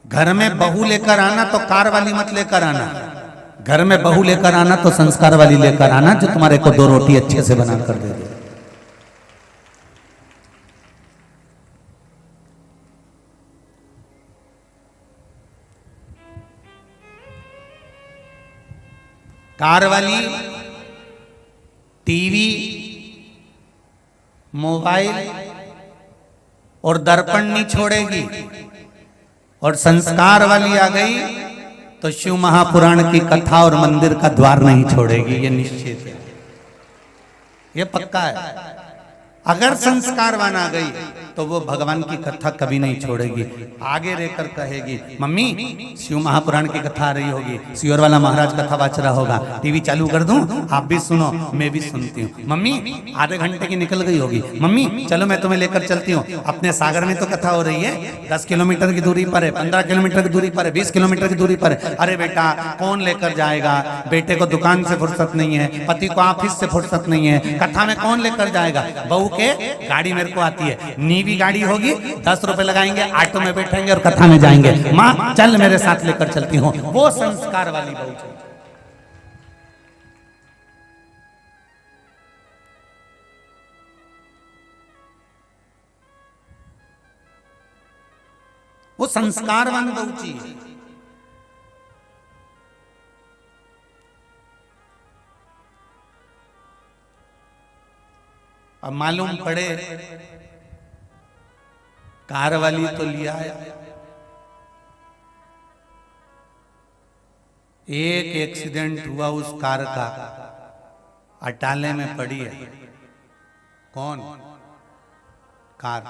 घर में बहू लेकर आना तो कार वाली मत लेकर आना, घर में बहू लेकर आना तो संस्कार वाली लेकर आना, जो तुम्हारे को 2 रोटी अच्छे से बना कर दे दे। कार वाली टीवी, मोबाइल और दर्पण नहीं छोड़ेगी, और संस्कार वाली आ गई तो शिव महापुराण की कथा और मंदिर का द्वार नहीं छोड़ेगी। ये निश्चित है, ये पक्का है। अगर संस्कारवान आ गई तो वो भगवान की कथा कभी नहीं छोड़ेगी, आगे रहकर कहेगी मम्मी शिव महापुराण की कथा आ रही होगी, सियोर वाला महाराज कथा वाच रहा होगा, टीवी चालू कर दूं, आप भी सुनो मैं भी सुनती हूँ। मम्मी आधे घंटे की निकल गई होगी, मम्मी चलो मैं तुम्हें लेकर चलती हूँ, अपने सागर में तो कथा हो रही है, 10 किलोमीटर की दूरी पर है, 15 किलोमीटर की दूरी पर है, 20 किलोमीटर की दूरी पर है। अरे बेटा कौन लेकर जाएगा, बेटे को दुकान से फुर्सत नहीं है, पति को ऑफिस से फुर्सत नहीं है, कथा में कौन लेकर जाएगा। बहू के गाड़ी मेरे को आती है, नीवी गाड़ी होगी, 10 रुपए लगाएंगे, ऑटो में बैठेंगे और कथा में जाएंगे, माँ चल मेरे साथ लेकर चलती हूँ। वो संस्कार वाली बहू चाहिए। वो संस्कारवान बहू चाहिए। अब मालूम पड़े कार वाली तो लिया है, एक एक्सीडेंट हुआ उस कार का, अटाले में पड़ी है। कौन? कार।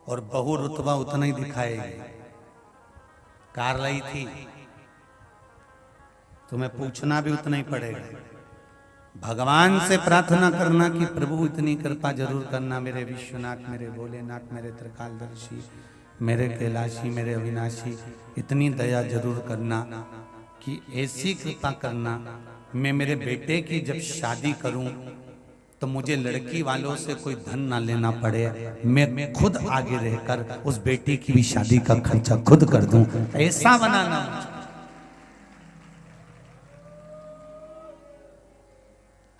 और बहु रुतबा उतना ही दिखाएगी। कार लाई थी, तुम्हें पूछना भी उतना ही पड़ेगा। भगवान से प्रार्थना करना कि प्रभु इतनी कृपा जरूर करना, मेरे विश्वनाथ, मेरे भोलेनाथ, मेरे त्रिकालदर्शी, मेरे कैलाशी, मेरे अविनाशी, इतनी दया जरूर करना कि ऐसी कृपा करना मैं मेरे बेटे की जब शादी करूं तो मुझे लड़की वालों से कोई धन ना लेना पड़े, मैं खुद आगे रहकर उस बेटी की भी शादी का खर्चा खुद कर दूं, ऐसा बनाना।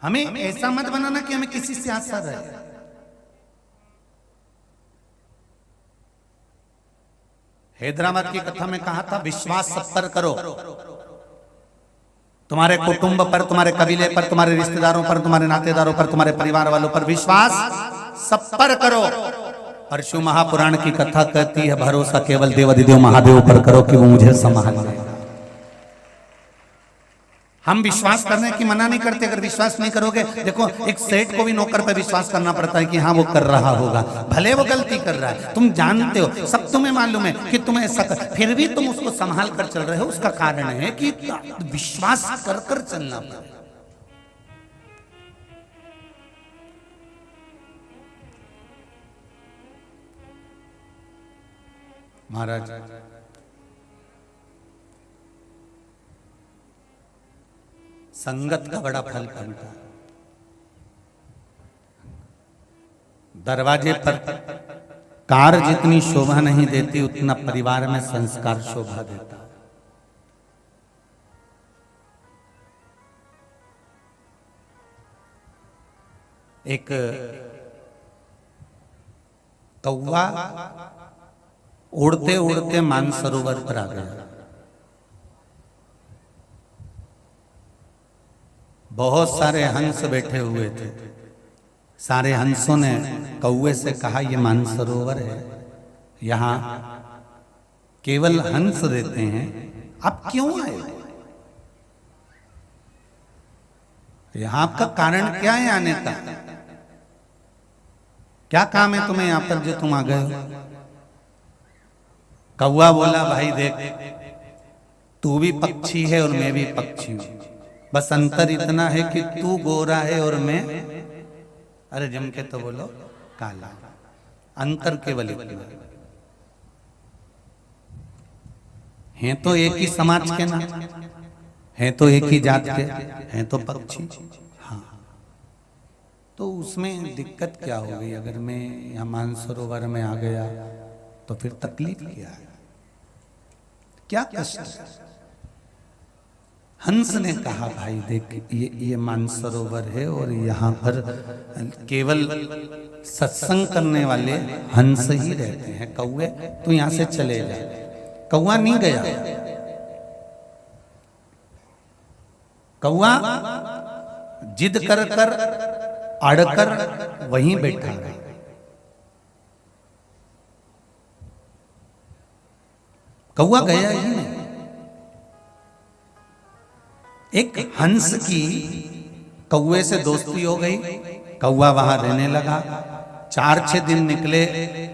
हमें ऐसा मत बनाना कि हमें किसी से आशा रहे। हैदराबाद की कथा में कहा था विश्वास सब पर करो, तुम्हारे कुटुंब पर, तुम्हारे कबीले पर, तुम्हारे रिश्तेदारों पर, तुम्हारे नातेदारों पर, तुम्हारे परिवार वालों पर विश्वास सब पर करो। और शिव महापुराण की कथा कहती है भरोसा केवल देवाधिदेव महादेव पर करो कि वो मुझे संभाल लेगा। हम विश्वास करने की मना नहीं करते, अगर विश्वास नहीं करोगे, देखो एक सेठ को भी नौकर पे विश्वास करना पड़ता है कि हाँ वो कर रहा होगा, भले वो गलती कर रहा है, तुम जानते हो, सब तुम्हें मालूम है कि तुम्हें ऐसा फिर भी तुम उसको संभाल कर चल रहे हो, उसका कारण है कि विश्वास कर कर चलना पड़ेगा। महाराज संगत का बड़ा फल बनता है। दरवाजे पर कार जितनी शोभा नहीं देती उतना परिवार में संस्कार शोभा देता है। एक कौवा उड़ते उड़ते मानसरोवर पर आ गया। बहुत सारे हंस बैठे हुए थे, सारे हंसों ने कौवे से कहा ये मानसरोवर है, यहाँ केवल हंस देते हैं, आप क्यों आए? यहाँ आपका कारण क्या है आने का? क्या काम है तुम्हें यहाँ पर जो तुम आ गए हो? कौवा बोला भाई देख, तू भी पक्षी है और मैं भी पक्षी हूं, बस अंतर इतना है कि तू गोरा है और मैं, अरे जम के तो बोलो, काला। अंतर केवल इतना है, तो एक ही समाज के ना है, तो एक ही जात के हैं, तो पक्षी। हाँ, तो उसमें दिक्कत क्या हो गई? अगर मैं यहाँ मानसरोवर में आ गया तो फिर तकलीफ क्या है? क्या कष्ट है? हंस ने कहा भाई देख ये मानसरोवर है और यहाँ पर केवल सत्संग करने वाले हंस ही रहते हैं। कौवे तू यहाँ से चले जा। कौवा नहीं गया। कौवा जिद कर कर अड़कर वहीं बैठा रहा। कौवा गया ही नहीं। एक हंस की कौवे से दोस्ती हो गई। कौवा वहां रहने लगा। 4-6 दिन निकले।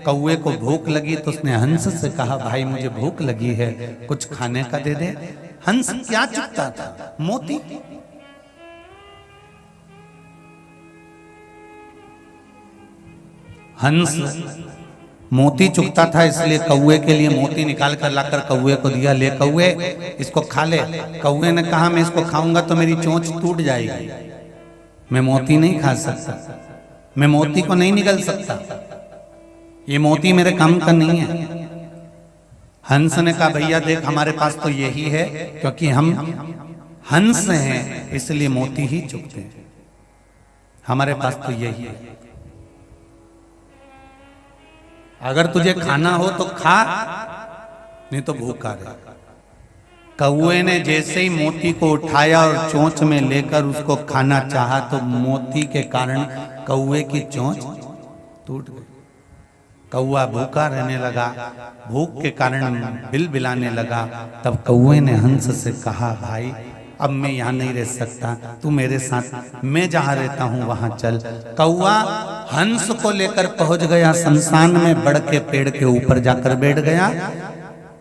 कौवे को भूख लगी तो उसने हंस से कहा भाई मुझे भूख लगी है, कुछ खाने का दे दे। हंस क्या चुगता था? मोती। हंस मोती चुगता था, इसलिए कौवे के लिए मोती निकाल कर लाकर कौवे को दिया। ले कौवे इसको खा ले। कौवे ने कहा मैं इसको खाऊंगा तो मेरी चोंच टूट जाएगी, मैं मोती नहीं खा सकता, मैं मोती को नहीं निगल सकता, ये मोती मेरे काम का नहीं है। हंस ने कहा भैया देख हमारे पास तो यही है, क्योंकि हम हंस हैं इसलिए मोती ही चुगते हैं, हमारे पास तो यही है। अगर तुझे खाना हो तो खा, नहीं तो भूखा रहे। कौवे ने जैसे ही मोती को उठाया और चोंच में लेकर उसको खाना चाहा तो मोती के कारण कौवे की चोंच टूट गई। कौवा भूखा रहने लगा, भूख के कारण बिलबिलाने लगा। तब कौवे ने हंस से कहा भाई अब मैं यहाँ नहीं रह सकता, तू मेरे साथ, मैं जहाँ रहता हूँ वहां चल। कौवा हंस को लेकर पहुंच गया शमशान में, बड़ के पेड़ के ऊपर जाकर बैठ गया।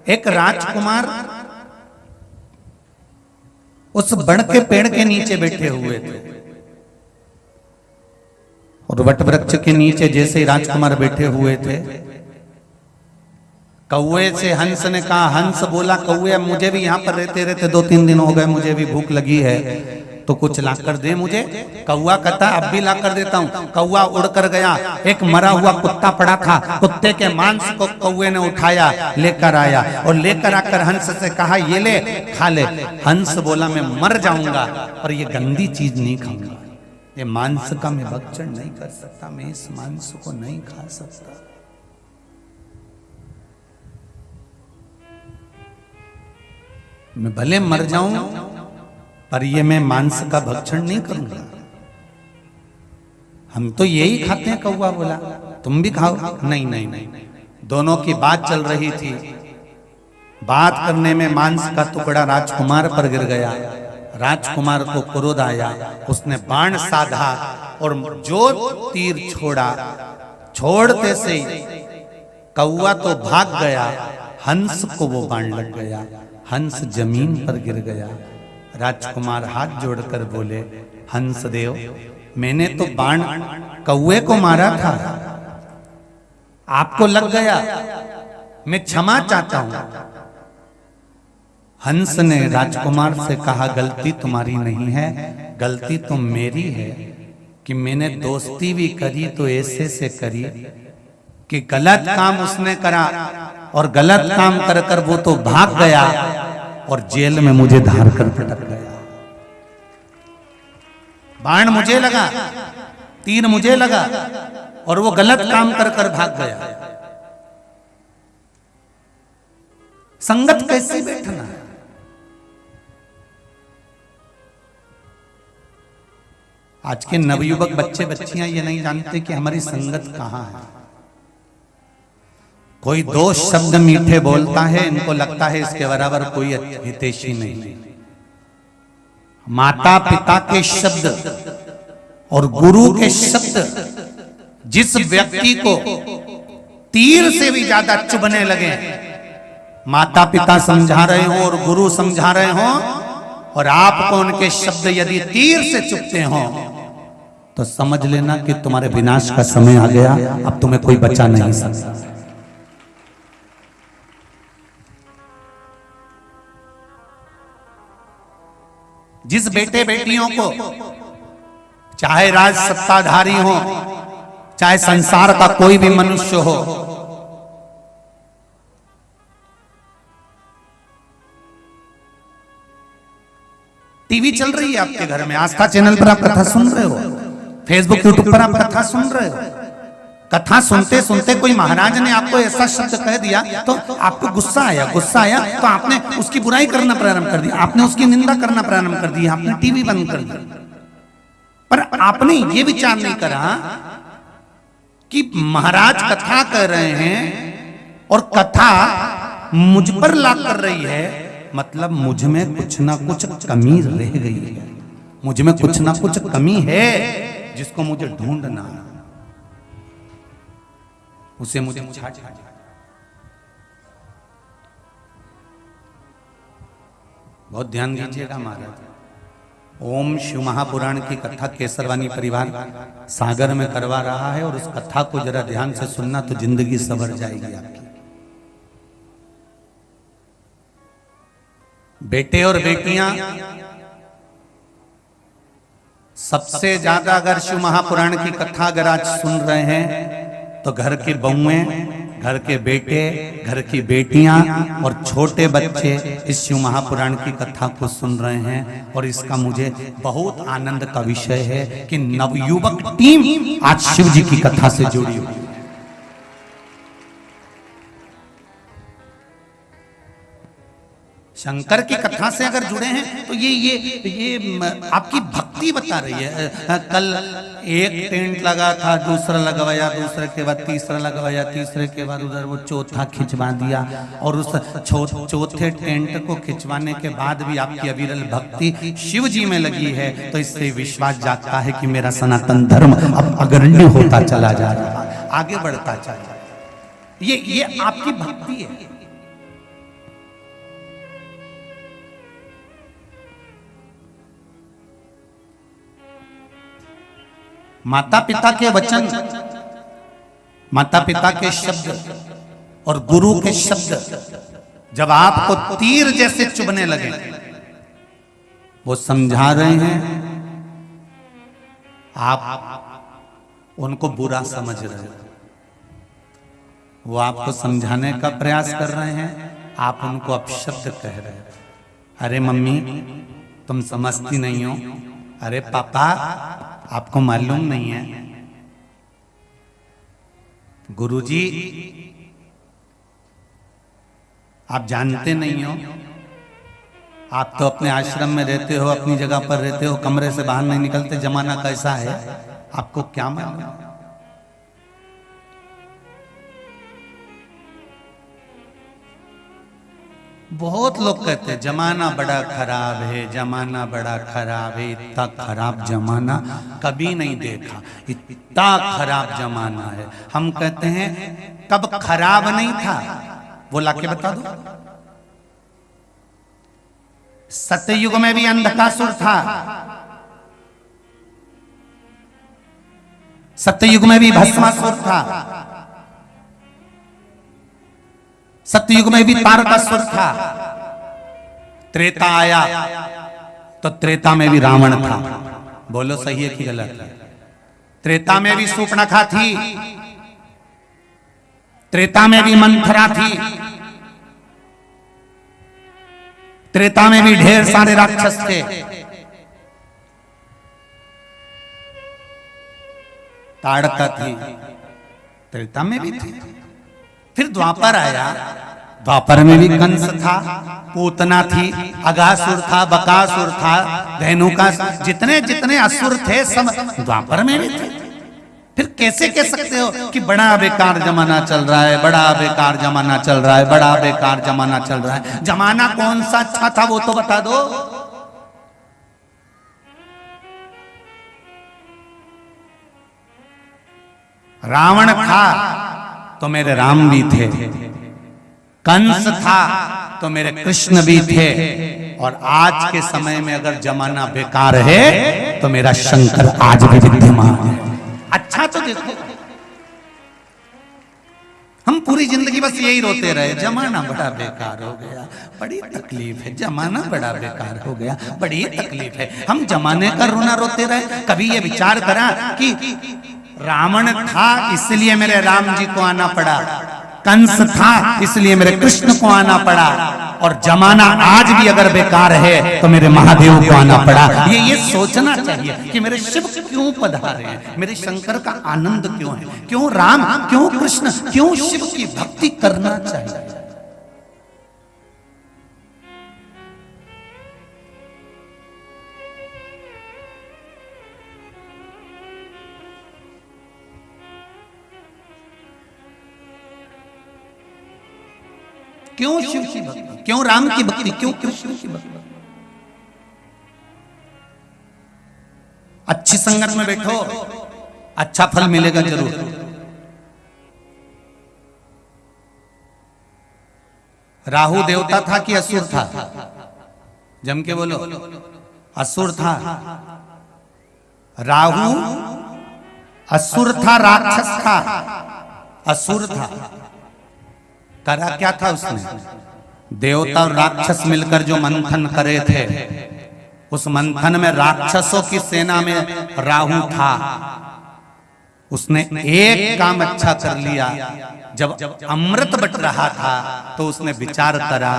एक राजकुमार उस बड़ के पेड़ के नीचे बैठे हुए थे और वट वृक्ष के नीचे जैसे ही राजकुमार बैठे हुए थे, कौवे से हंस ने कहा, हंस बोला कौवे अब मुझे भी यहाँ पर रहते रहते 2-3 दिन हो गए, मुझे भी भूख लगी है तो कुछ ला कर दे मुझे। कौवा कहता अब भी ला कर देता हूँ। कौवा उड़कर गया, एक मरा हुआ कुत्ता पड़ा था, कुत्ते के मांस को कौवे ने उठाया लेकर आया और लेकर आकर हंस से कहा ये ले खा ले। हंस बोला मैं मर जाऊंगा पर ये गंदी चीज नहीं खाऊंगा, ये मांस का मैं भक्षण नहीं कर सकता, मैं इस मांस को नहीं खा सकता। मैं भले मर जाऊं पर ये मैं मांस का भक्षण नहीं करूंगा। हम तो यही खाते हैं। कौवा बोला तुम भी खाओ। नहीं नहीं नहीं, दोनों की बात चल रही थी। बात करने में मांस का टुकड़ा राजकुमार पर गिर गया। राजकुमार को क्रोध आया, उसने बाण साधा और जो तीर छोड़ा, छोड़ते से कौवा तो भाग गया, हंस को वो बाण लग गया, हंस जमीन पर गिर गया। राजकुमार हाथ जोड़कर बोले हंस देव मैंने तो बाण कौवे को मारा था, आपको लग गया, मैं क्षमा चाहता हूं। हंस ने राजकुमार से कहा गलती तुम्हारी नहीं है, गलती तो मेरी है कि मैंने दोस्ती भी करी तो ऐसे से करी कि गलत काम उसने करा और गलत काम कर कर वो तो भाग गया और जेल में मुझे धार कर पटक गया। बाण मुझे लगा, तीर मुझे लगा और वो गलत काम कर कर भाग गया। संगत कैसे बैठना है? आज के नवयुवक बच्चे बच्चियां ये नहीं जानते कि हमारी संगत कहां है। कोई 2 शब्द मीठे बोलता है, इनको लगता है इसके बराबर कोई हितैषी नहीं। माता पिता के शब्द और गुरु के शब्द जिस व्यक्ति को तीर से भी ज्यादा चुभने लगे, माता पिता समझा रहे हो और गुरु समझा रहे हो और आपको उनके शब्द यदि तीर से चुभते हो तो समझ लेना कि तुम्हारे विनाश का समय आ गया, अब तुम्हें कोई बचा नहीं सकता। जिस बेटे बेटियों को चाहे राज सत्ताधारी हो, चाहे संसार का कोई भी मनुष्य हो, टीवी चल रही है आपके घर में, आस्था चैनल पर आप कथा सुन रहे हो, फेसबुक यूट्यूब पर आप कथा सुन रहे हो। कथा सुनते सुनते कोई महाराज ने आपको ऐसा शब्द कह दिया तो आपको गुस्सा आया तो आपने उसकी बुराई करना प्रारंभ कर दिया, आपने उसकी निंदा करना प्रारंभ कर दिया, आपने टीवी बंद कर दिया। पर आपने ये विचार नहीं करा कि महाराज कथा कर रहे हैं और कथा मुझ पर लाद कर रही है, मतलब मुझ में कुछ ना कुछ कमी रह गई है, मुझ में कुछ ना कुछ कमी है जिसको मुझे ढूंढना, उसे मुझे बहुत ध्यान दीजिएगा महाराज। ओम शिव महापुराण की कथा केसरवानी परिवार सागर में करवा रहा है और उस कथा को जरा ध्यान से सुनना तो जिंदगी संवर जाएगी आपकी। बेटे और बेटियां सबसे ज्यादा अगर शिव महापुराण की कथा अगर आज सुन रहे हैं तो घर की बहुएं, घर के बेटे, घर की बेटियां और छोटे बच्चे इस शिव महापुराण की कथा को सुन रहे हैं। और इसका मुझे बहुत आनंद का विषय है कि नवयुवक टीम आज शिव जी की कथा से जुड़ी हुई है। शंकर की कथा से अगर जुड़े हैं तो ये आपकी भक्ति बता रही है। कल एक टेंट लगा था, दूसरा लगवाया, दूसरे के बाद तीसरा लगवाया, तीसरे के बाद उधर वो चौथा खिंचवा दिया और उस चौथे टेंट को खिंचवाने के बाद भी आपकी अविरल भक्ति शिव जी में लगी है तो इससे विश्वास जागता है कि मेरा सनातन धर्म अब अग्रणी होता चला जा रहा है, आगे बढ़ता चला जा रहा है। ये आपकी भक्ति है। माता पिता के वचन, माता पिता के शब्द और गुरु के शब्द जब आपको तीर जैसे चुभने लगे, वो समझा रहे हैं, आप उनको बुरा समझ रहे हो, वो आपको समझाने का प्रयास कर रहे हैं, आप उनको अपशब्द कह रहे हो। अरे मम्मी तुम समझती नहीं हो, अरे पापा आपको मालूम नहीं है, गुरुजी आप जानते नहीं हो, आप तो अपने आश्रम में रहते हो, अपनी जगह पर रहते हो, कमरे से बाहर नहीं निकलते, जमाना कैसा है आपको क्या मालूम। बहुत लोग कहते हैं जमाना बड़ा खराब है, जमाना बड़ा खराब है, इतना खराब जमाना कभी नहीं देखा, इतना खराब जमाना है। हम कहते हैं कब खराब नहीं था वो लाके बता दो। सत्ययुग में भी अंधकासुर था, सत्ययुग में भी भस्मासुर था, सत्ययुग में भी तारकासुर था। त्रेता आया तो त्रेता में भी रावण था। बोलो सही है कि गलत है? त्रेता में भी सूर्पणखा थी, त्रेता में भी मंथरा थी, त्रेता में भी ढेर सारे राक्षस थे। ताड़का थी, त्रेता में भी थी। फिर द्वापर आया, द्वापर में भी कंस था, पूतना थी, अगासुर था, बकासुर था, धेनुका, जितने जितने असुर थे सब द्वापर में भी थे। फिर कैसे कह सकते हो कि बड़ा बेकार जमाना चल रहा है, बड़ा बेकार जमाना चल रहा है, बड़ा बेकार जमाना चल रहा है? जमाना कौन सा अच्छा था वो तो बता दो। रावण था तो मेरे राम भी थे, कंस था तो मेरे कृष्ण भी थे, और आज के समय में अगर जमाना बेकार है तो मेरा शंकर आज भी विद्यमान है। अच्छा तो देखो, हम पूरी जिंदगी बस यही रोते रहे, जमाना बड़ा बेकार हो गया, बड़ी तकलीफ है, जमाना बड़ा बेकार हो गया, बड़ी तकलीफ है। हम जमाने का रोना रोते रहे। कभी ये विचार करा कि रावण था इसलिए मेरे राम जी को आना पड़ा, कंस था इसलिए मेरे कृष्ण को आना पड़ा, और जमाना आज भी अगर बेकार है तो मेरे महादेव को आना पड़ा। ये सोचना चाहिए कि मेरे शिव क्यों पधारे हैं, मेरे शंकर का आनंद क्यों है, क्यों राम, क्यों कृष्ण, क्यों शिव की भक्ति करना चाहिए। क्यों शिव की भक्ति, क्यों राम की भक्ति, क्यों कृष्ण की भक्ति। अच्छी संगत में बैठो, अच्छा फल मिलेगा जरूर। राहु देवता था कि असुर था? जम के बोलो। असुर था। राहु असुर था, राक्षस था, असुर था। करा क्या था उसने? देवता और राक्षस मिलकर जो मंथन करे थे, उस मंथन में राक्षसों की सेना में राहु था। उसने एक काम अच्छा कर लिया। जब अमृत बट रहा था तो उसने विचार करा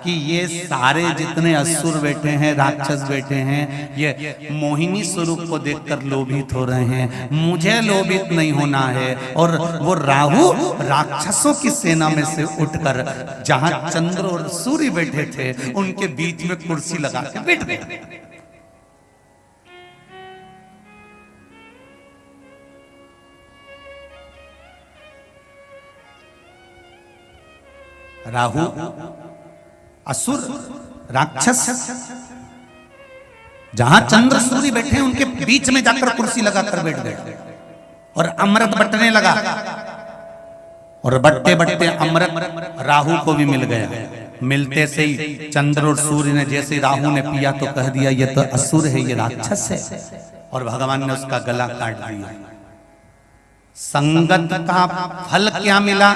कि ये सारे जितने असुर बैठे हैं, राक्षस बैठे हैं, ये मोहिनी स्वरूप को देखकर लोभित हो रहे हैं, मुझे लोभित नहीं होना है। और वो राहु राक्षसों की सेना में से उठकर जहां चंद्र और सूर्य बैठे थे उनके बीच में कुर्सी लगा के बैठ गए। राहु असुर राक्षस जहां चंद्र सूर्य बैठे उनके बीच में जाकर कुर्सी लगाकर बैठ गए और अमृत बटने लगा। और बटते बटते अमृत राहु को भी मिल गया। मिलते से ही चंद्र और सूर्य ने जैसे राहु ने पिया तो कह दिया ये तो असुर है, ये राक्षस है, और भगवान ने उसका गला काट दिया। संगत का फल क्या मिला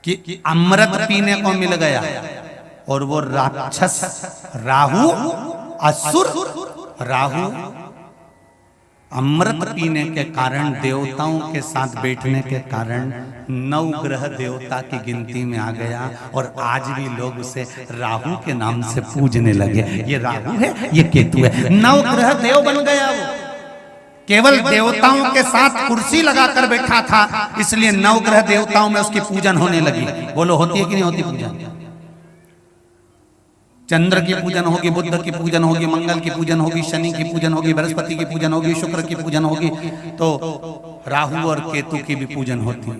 कि अमृत पीने को मिल गया। और वो राक्षस राहु, असुर राहु अमृत पीने के कारण, देवताओं के साथ बैठने के कारण 9 ग्रह देवता की गिनती में आ गया। और आज भी लोग उसे राहु के नाम से पूजने लगे। ये राहु है, ये केतु है, 9 ग्रह देव बन गया। वो केवल देवताओं के साथ कुर्सी लगाकर बैठा था, इसलिए 9 ग्रह देवताओं में उसकी पूजन होने लगी। बोलो होती है कि नहीं होती पूजन? चंद्र की पूजन होगी, बुद्ध की पूजन होगी, मंगल की पूजन होगी, शनि की पूजन होगी, बृहस्पति की पूजन होगी, शुक्र की पूजन होगी, तो राहु और केतु की भी पूजन होती है।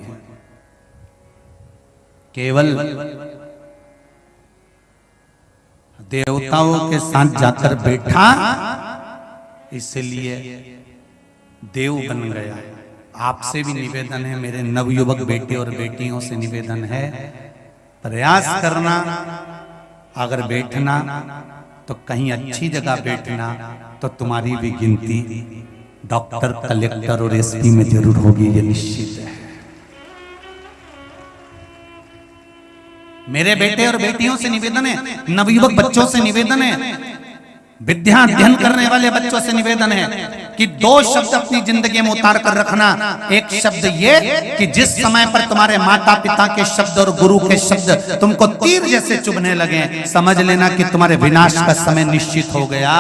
केवल देवताओं के साथ जाकर बैठा इसलिए देव बन गया। आपसे भी निवेदन है, मेरे नवयुवक बेटे और बेटियों से निवेदन है, प्रयास करना, अगर बैठना तो कहीं अच्छी जगह बैठना, तो तुम्हारी भी गिनती डॉक्टर, कलेक्टर और एसपी में जरूर होगी, ये निश्चित है। मेरे बेटे और बेटियों से निवेदन है, नवयुवक बच्चों से निवेदन है, विद्या अध्ययन करने वाले बच्चों से निवेदन है कि 2 शब्द अपनी जिंदगी में उतार कर रखना। एक शब्द ये कि जिस समय पर तुम्हारे माता पिता के शब्द और गुरु के शब्द तुमको तीर जैसे चुभने लगे, समझ लेना कि तुम्हारे विनाश का समय निश्चित हो गया।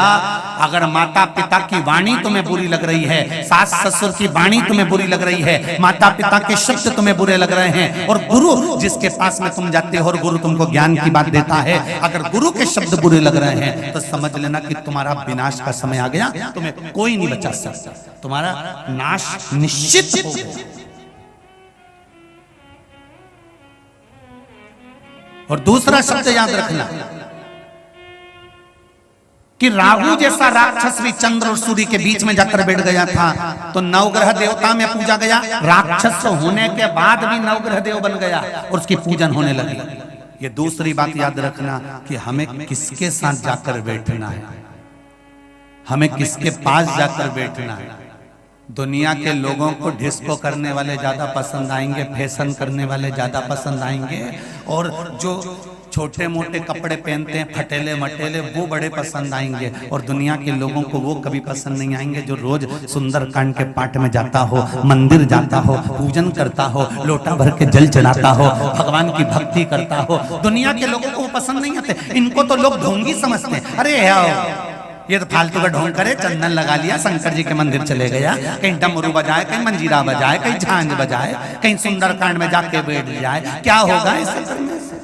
अगर माता पिता की वाणी तुम्हें बुरी लग रही है, सास ससुर की वाणी तुम्हें बुरी लग रही है, माता पिता के शब्द तुम्हें बुरे लग रहे हैं, और गुरु जिसके पास में तुम जाते हो और गुरु तुमको ज्ञान की बात देता है, अगर गुरु के शब्द बुरे लग रहे हैं तो समझ लेना कि तुम्हारा विनाश का समय आ गया। तुम्हें कोई नहीं बचा सकता, तुम्हारा नाश निश्चित हो गया। और दूसरा शब्द याद रखना कि राहु जैसा राक्षस भी चंद्र और सूर्य के बीच में जाकर बैठ गया था, तो 9 ग्रह देवता में पूजा गया। राक्षस होने के बाद भी 9 ग्रह देव बन गया और उसकी पूजन होने लगी। ये दूसरी बात याद रखना कि हमें किसके साथ जाकर बैठना है, हमें किसके पास जाकर बैठना है। दुनिया के लोगों को डिस्को करने वाले ज्यादा पसंद आएंगे, फैशन करने वाले ज्यादा पसंद आएंगे, और जो छोटे मोटे कपड़े पहनते हैं फटेले मटेले वो बड़े पसंद आएंगे। और दुनिया के लोगों को वो कभी पसंद नहीं आएंगे जो रोज सुंदरकांड के पाठ में जाता हो, मंदिर जाता हो, पूजन करता हो, लोटा भर के जल चढ़ाता हो, भगवान की भक्ति करता हो। दुनिया के लोगों को वो पसंद नहीं आते। इनको तो लोग ढोंगी समझते हैं। अरे ये तो फालतू का ढोंग करे, चंदन लगा लिया, शंकर जी के मंदिर चले गया, कहीं डमरू बजाए, कहीं मंजीरा बजाए, कहीं झांझ बजाए, कहीं सुंदरकांड में जाके बैठ जाए, क्या होगा इससे करने से?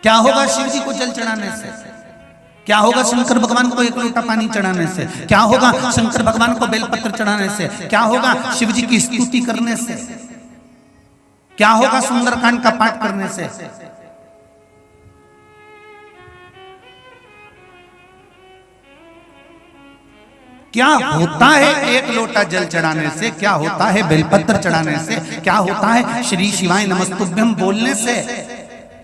क्या होगा शिव जी को जल चढ़ाने से? क्या होगा शंकर भगवान को एक लोटा पानी चढ़ाने से? क्या होगा शंकर भगवान को बेलपत्र चढ़ाने से? क्या होगा शिव जी की स्तुति करने से? क्या होगा सुंदरकांड का पाठ करने से? क्या होता है एक लोटा जल चढ़ाने से? क्या होता है बेलपत्र चढ़ाने से? क्या होता है श्री शिवाय नमस्तुभ्यम बोलने से?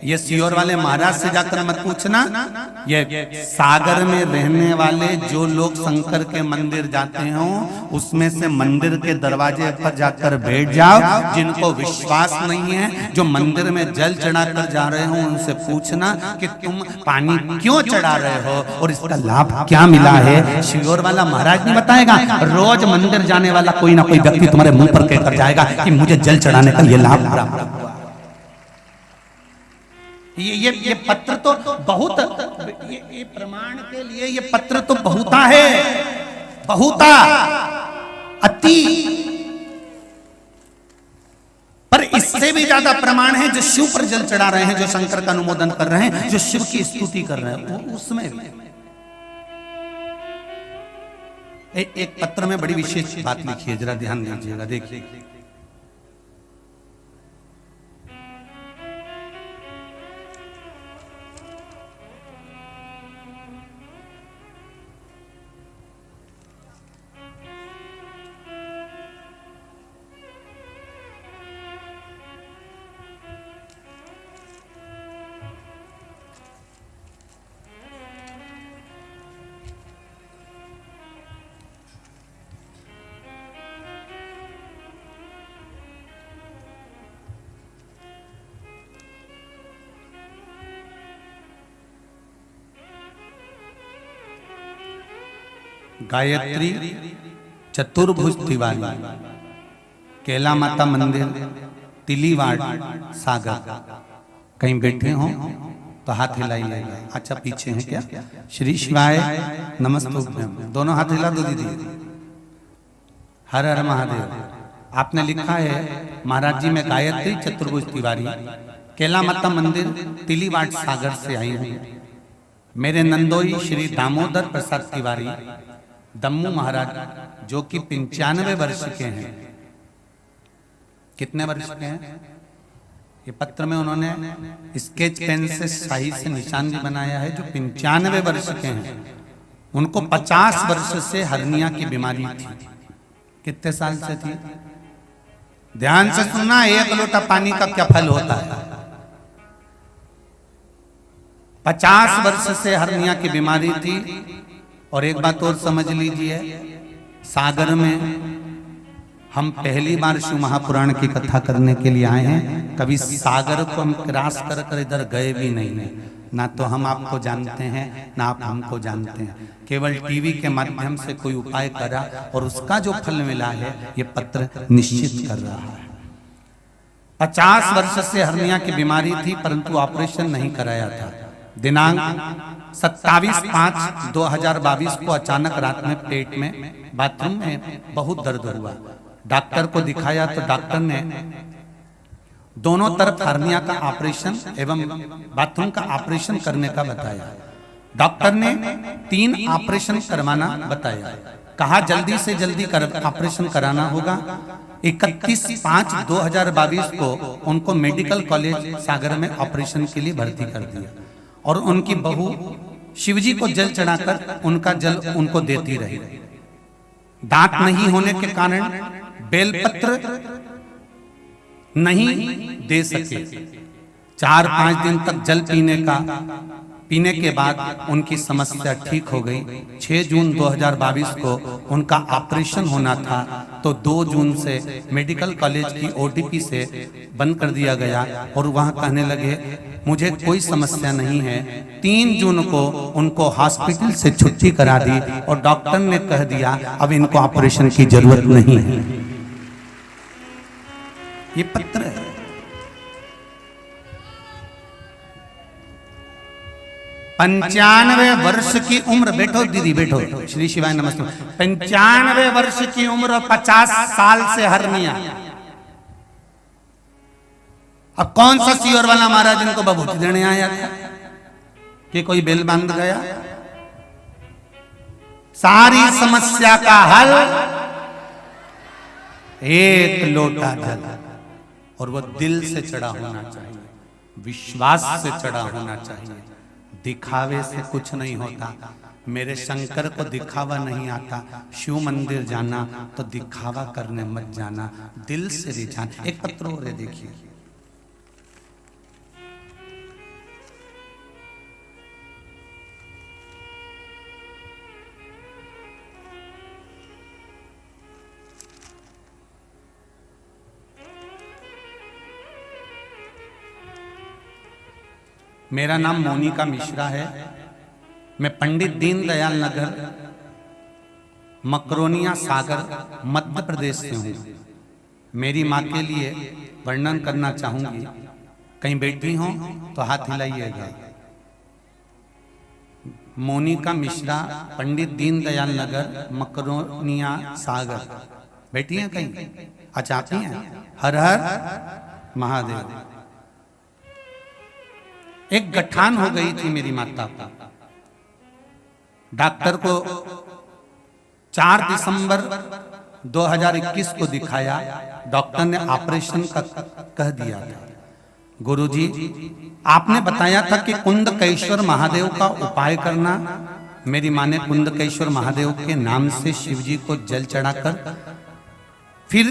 ये सीहोर वाले महाराज से जाकर मत पूछना, ये सागर में रहने वाले जो लोग शंकर के मंदिर जाते हो उसमें से मंदिर के दरवाजे पर जाकर बैठ जाओ। जिनको विश्वास नहीं है, जो मंदिर में जल चढ़ाकर जा रहे हो, उनसे पूछना कि तुम पानी क्यों चढ़ा रहे हो और इसका लाभ क्या मिला है। सीहोर वाला महाराज नहीं बताएगा। रोज मंदिर जाने वाला कोई ना कोई व्यक्ति तुम्हारे मुंह पर कहकर जाएगा कि मुझे जल चढ़ाने का ये लाभ प्राप्त हुआ। ये पत्र तो बहुत, ये प्रमाण के लिए ये पत्र तो बहुता है, बहुता अति, पर इससे भी ज्यादा प्रमाण है जो शिव पर जल चढ़ा रहे हैं, जो शंकर का अनुमोदन कर रहे हैं, जो शिव की स्तुति कर रहे हैं, वो उसमें भी एक पत्र में बड़ी विशेष बात लिखी है, जरा ध्यान दीजिएगा, देखिए। गायत्री चतुर्भुज तिवारी, केला माता मंदिर, तिलीवाड़, सागर। कहीं बैठे हो तो हाथ हिलाइए। अच्छा पीछे हैं क्या? श्री शिवाय नमस्तुभ्यम, दोनों हाथ हिला दो दीदी। हर हर महादेव। आपने लिखा है महाराज जी में गायत्री चतुर्भुज तिवारी, केला माता मंदिर, तिलीवाड़, सागर से आई हूँ। मेरे नंदोई श्री दामोदर प्रसाद तिवारी दम्मू महाराज, जो कि 95 वर्ष के हैं। कितने वर्ष के हैं? ये पत्र में उन्होंने स्केच पेन से शाही से निशान भी बनाया है, जो 95 वर्ष के हैं। उनको 50 वर्ष से हर्निया की बीमारी थी। कितने साल से थी? ध्यान से सुनना, एक लोटा पानी का क्या फल होता है। 50 वर्ष से हर्निया की बीमारी थी। और एक बात और समझ लीजिए, सागर में हम पहली बार शिव महापुराण की कथा करने के लिए आए हैं। कभी सागर को हम क्रॉस कर कर इधर गए भी नहीं, ना तो हम आपको जानते हैं ना आप हमको जानते हैं। केवल टीवी के माध्यम से कोई उपाय करा और उसका जो फल मिला है ये पत्र निश्चित कर रहा है। 50 वर्ष से हर्निया की बीमारी थी, परंतु ऑपरेशन नहीं कराया था। दिनांक 27/5/2022 को अचानक रात में पेट में बाथरूम में बहुत दर्द हुआ। डॉक्टर को दिखाया तो डॉक्टर ने दोनों तरफ हर्निया का ऑपरेशन एवं बाथरूम का ऑपरेशन करने का बताया। डॉक्टर ने 3 ऑपरेशन करवाना बताया। कहा जल्दी से जल्दी ऑपरेशन कराना होगा। 31/5/2022 को उनको मेडिकल कॉलेज सागर में ऑपरेशन के लिए भर्ती कर दिया और उनकी बहू शिवजी को जल चढ़ाकर उनका जल उनको देती रही। दांत नहीं होने के कारण बेलपत्र नहीं दे सके। 4-5 दिन तक जल पीने के बाद उनकी समस्या ठीक हो गई। 6 जून 2022 को उनका ऑपरेशन होना था, तो 2 जून से मेडिकल कॉलेज की ओटीपी से बंद कर दिया गया और वहां कहने लगे मुझे कोई समस्या नहीं है। 3 जून को उनको हॉस्पिटल से छुट्टी करा दी और डॉक्टर ने कह दिया अब इनको ऑपरेशन की जरूरत नहीं है। ये पत्र है। 95 वर्ष की उम्र, बैठो दीदी बैठो, श्री शिवाय नमस्ते। 95 वर्ष की उम्र और 50 साल से हर्निया। अब कौन सा सीवर वाला महाराज इनको बबूती देने आया था कि कोई बेल बांध गया? सारी समस्या का हल एक लोटा जल, और वो दिल से चढ़ा होना चाहिए, विश्वास से चढ़ा होना चाहिए। दिखावे से कुछ नहीं होता। मेरे शंकर को दिखावा नहीं आता। शिव मंदिर जाना तो दिखावा करने मत जाना, दिल से रिझाना। एक पत्र और है, देखिए। मेरा नाम मोनिका मिश्रा है। मैं पंडित दीनदयाल नगर, मकरोनिया सागर, मध्य प्रदेश से हूँ। मेरी माँ के लिए वर्णन करना चाहूंगी। कहीं बैठी हो तो हाथ हिलाइएगा। मोनिका मिश्रा, पंडित दीनदयाल नगर, मकरोनिया सागर। बैठी हैं कहीं? अच्छा आती हैं। हर हर महादेव। एक गठान हो गई थी मेरी माता को। डॉक्टर को 4 दिसंबर 2021 को दिखाया। डॉक्टर ने ऑपरेशन का कह दिया था। गुरुजी, आपने बताया था कि कुंदकेश्वर महादेव का उपाय करना। मेरी माँ ने कुंदकेश्वर महादेव के नाम से शिवजी को जल चढ़ाकर फिर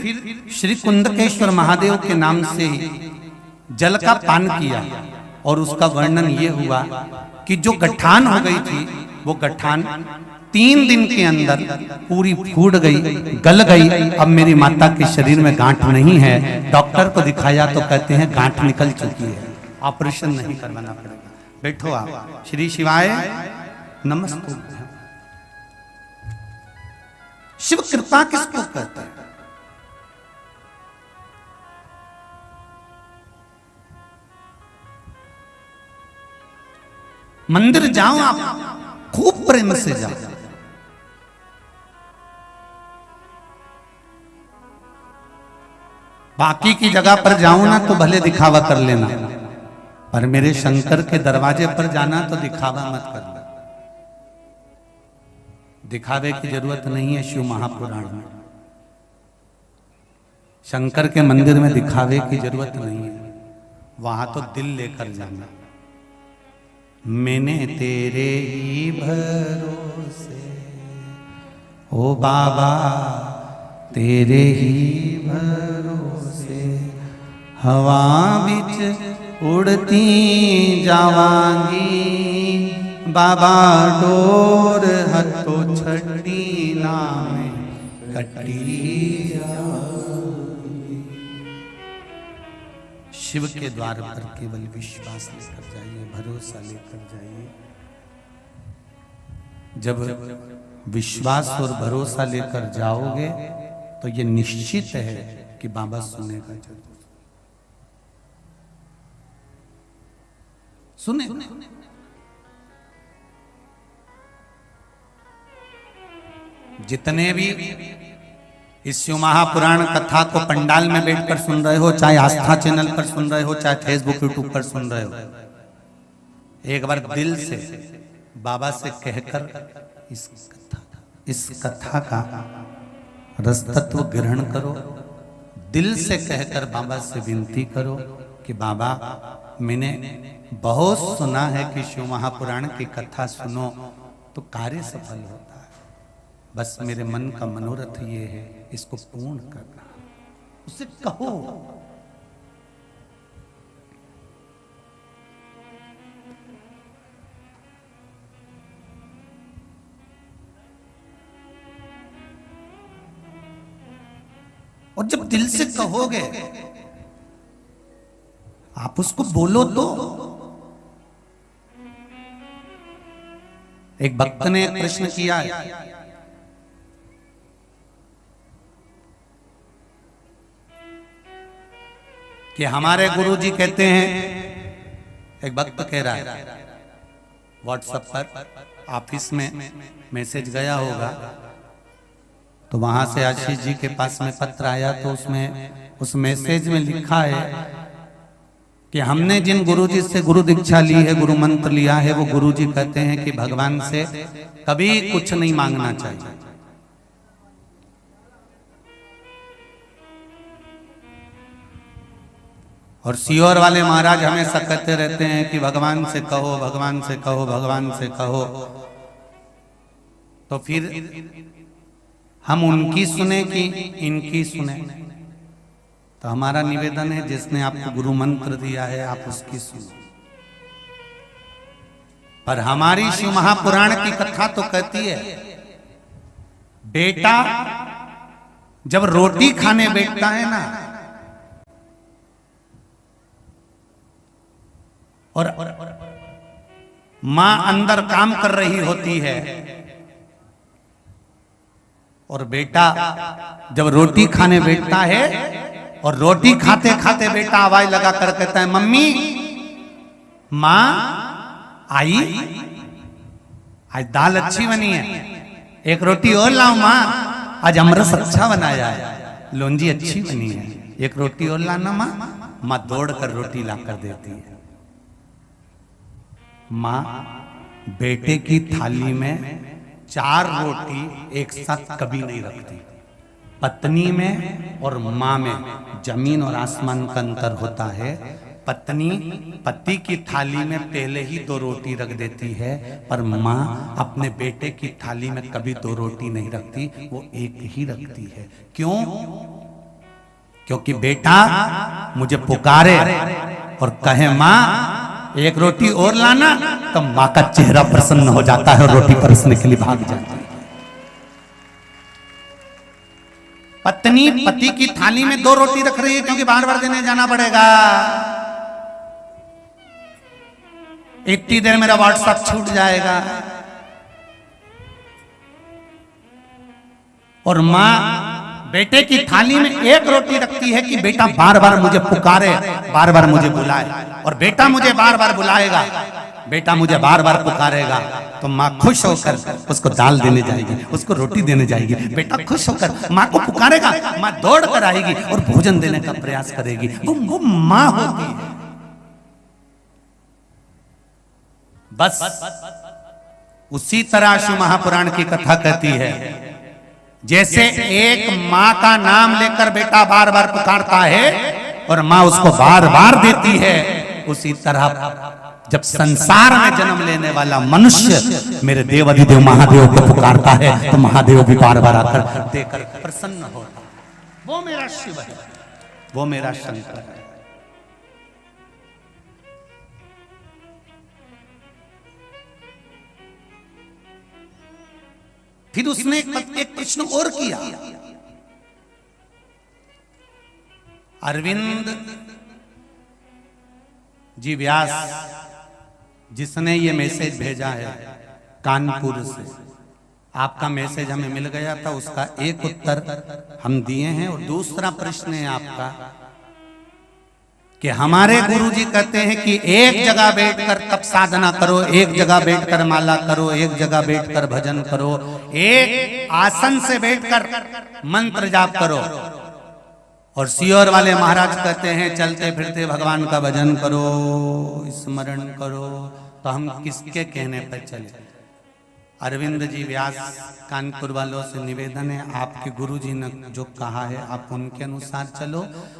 श्री कुंदकेश्वर महादेव के नाम से जल का पान किया, और उसका वर्णन ये हुआ कि जो गठान हो गई थी वो गठान 3 दिन के अंदर पूरी फूट गई, गल गई। अब मेरी माता के शरीर में गांठ नहीं है। डॉक्टर को दिखाया तो कहते हैं गांठ निकल चुकी है, ऑपरेशन नहीं करवाना पड़ेगा। बैठो आप। श्री शिवाय नमस्ते। शिव कृपा किसको कहते हैं? मंदिर जाओ आप, खूब प्रेम से जाओ। बाकी की जगह पर जाओ ना तो भले दिखावा कर लेना, पर मेरे शंकर के दरवाजे पर जाना तो दिखावा मत करना। दिखावे की जरूरत नहीं है। शिव महापुराण में शंकर के मंदिर में दिखावे की जरूरत नहीं है। वहां तो दिल लेकर जाना। मैंने तेरे ही भरोसे, ओ बाबा तेरे ही भरोसे, हवा बिच उड़ती जावांगी। बाबा डोर हथो छड़ी नाम कटी। शिव के द्वार पर केवल विश्वास लेकर जाइए, भरोसा लेकर जाइए। जब विश्वास और भरोसा लेकर जाओगे तो ये निश्चित है कि बाबा सुनेगा जरूर। सुने। जितने भी इस शिव महापुराण कथा को पंडाल में बैठकर सुन रहे हो, चाहे आस्था चैनल पर सुन रहे हो, चाहे फेसबुक यूट्यूब पर सुन रहे हो, एक बार दिल से बाबा से कहकर इस कथा का रसतत्व ग्रहण करो। दिल से कहकर बाबा से विनती करो कि बाबा मैंने बहुत सुना है कि शिव महापुराण की कथा सुनो तो कार्य सफल होता है। बस मेरे मन का मनोरथ ये है, इसको पूर्ण करना। उससे कहो और जब दिल से कहोगे, आप उसको बोलो तो। एक भक्त ने एक प्रश्न किया है, कि हमारे गुरुजी कहते हैं, एक भक्त कह रहा है व्हाट्सएप पर, ऑफिस में मैसेज गया होगा, तो वहां से आशीष जी के पास में पत्र आया, तो उसमें उस मैसेज में लिखा है कि हमने जिन गुरुजी से गुरु दीक्षा ली है, गुरु मंत्र लिया है, वो गुरुजी कहते हैं कि भगवान से कभी कुछ नहीं मांगना चाहिए। और सीहोर वाले महाराज हमेशा कहते रहते हैं कि भगवान से कहो, भगवान से कहो, भगवान से कहो। तो फिर हम उनकी सुने कि इनकी सुने? तो हमारा निवेदन है, जिसने आपको गुरु मंत्र दिया है आप उसकी सुनो। पर हमारी शिव महापुराण की कथा तो कहती है, बेटा जब रोटी खाने बैठता है ना, और मां अंदर काम कर रही होती है, और बेटा जब रोटी खाने बैठता है, और रोटी खाते खाते बेटा आवाज लगा कर कहता है, मम्मी, मां आई, आज दाल अच्छी बनी है, एक रोटी और लाओ मां, आज अमरस अच्छा बनाया है, लौंजी अच्छी बनी है, एक रोटी और लाना मां। मां दौड़ कर रोटी लाकर देती है। मां बेटे की थाली में 4 रोटी एक साथ कभी नहीं रखती। पत्नी में और मां में जमीन और आसमान का अंतर होता है। पत्नी पति की थाली में पहले ही 2 रोटी रख देती है, पर मां अपने बेटे की थाली में कभी 2 रोटी नहीं रखती, वो एक ही रखती है। क्यों? क्योंकि बेटा मुझे पुकारे और कहे मां एक रोटी और लाना, तो मां का चेहरा प्रसन्न हो जाता है और रोटी परोसने के लिए भाग जाती है। पत्नी पति की थाली में 2 रोटी रख रही है क्योंकि बार बार देने जाना पड़ेगा। इतनी देर मेरा व्हाट्सएप छूट जाएगा। और मां बेटे की थाली में 1 रोटी रखती है कि बेटा बार बार मुझे पुकारे, बार बार मुझे बुलाए, और बेटा मुझे बार बार बुलाएगा, बेटा मुझे बार बार पुकारेगा, तो माँ खुश होकर उसको दाल देने जाएगी, उसको रोटी देने जाएगी। बेटा खुश होकर माँ को पुकारेगा, माँ दौड़ कर आएगी और भोजन देने का प्रयास करेगी। वो माँ होती है। बस उसी तरह शिव महापुराण की कथा कहती है, जैसे एक माँ का नाम लेकर बेटा बार बार पुकारता है और माँ उसको बार बार देती है, उसी तरह जब संसार में जन्म लेने वाला मनुष्य मेरे देव अधिदेव महादेव को पुकारता है, तो महादेव भी बार बार आकर देकर प्रसन्न होता है। वो मेरा शिव है, वो मेरा शंकर है। फिर उसने एक प्रश्न और किया। अरविंद जी व्यास जिसने ये मैसेज भेजा है कानपुर से, आपका मैसेज हमें मिल गया था, उसका एक उत्तर हम दिए हैं। और दूसरा प्रश्न है आपका कि हमारे गुरुजी कहते हैं कि एक जगह बैठकर तप साधना करो, एक जगह बैठकर माला करो, एक जगह बैठकर भजन करो, एक आसन से बैठकर मंत्र जाप करो। और सीहोर वाले महाराज कहते हैं चलते फिरते भगवान का भजन करो, स्मरण करो। तो हम किसके कहने पर चले? अरविंद जी व्यास कानपुर वालों से निवेदन है, आपके गुरुजी ने जो कहा है आप उनके अनुसार चलो।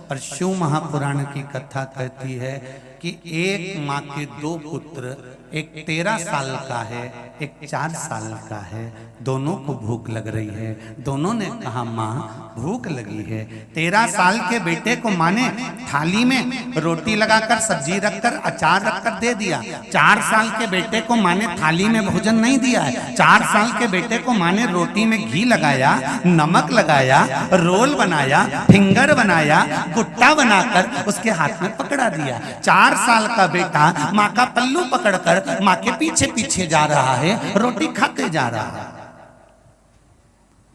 और शिव महापुराण की कथा कहती है कि एक माँ के 2 पुत्र एक 13 साल का है, एक 4 साल का है। दोनों को भूख लग रही है। दोनों ने कहा माँ भूख लगी है। 13 साल के बेटे को माँ ने थाली में रोटी लगाकर सब्जी रखकर अचार रखकर दे दिया। 4 साल के बेटे को माँ ने थाली में भोजन नहीं दिया है। 4 साल के बेटे को माँ ने रोटी में घी लगाया, नमक लगाया, रोल बनाया, फिंगर बनाया, गुट्टा बनाकर उसके हाथ में पकड़ा दिया। 4 साल का बेटा माँ का पल्लू पकड़कर माँ के पीछे पीछे जा रहा है, रोटी खाते जा रहा है।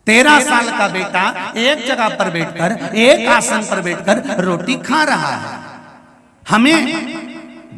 13 साल का बेटा एक जगह पर बैठकर, एक आसन पर बैठकर रोटी खा रहा है। हमें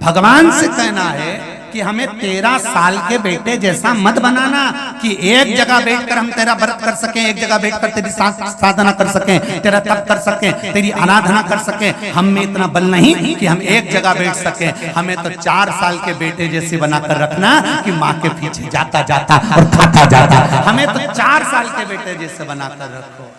भगवान से कहना है कि हमें 13 साल के बेटे जैसा मत बनाना कि एक जगह बैठकर हम तेरा व्रत कर सकें, एक जगह बैठकर तेरी साधना कर सकें, तेरा तप कर सकें, तेरी आराधना कर सकें। हम में इतना बल नहीं कि हम एक जगह बैठ सकें। हमें तो 4 साल के बेटे जैसे बनाकर रखना कि माँ के पीछे जाता जाता और खाता जाता। हमें तो 4 साल के बेटे जैसे बनाकर रखो।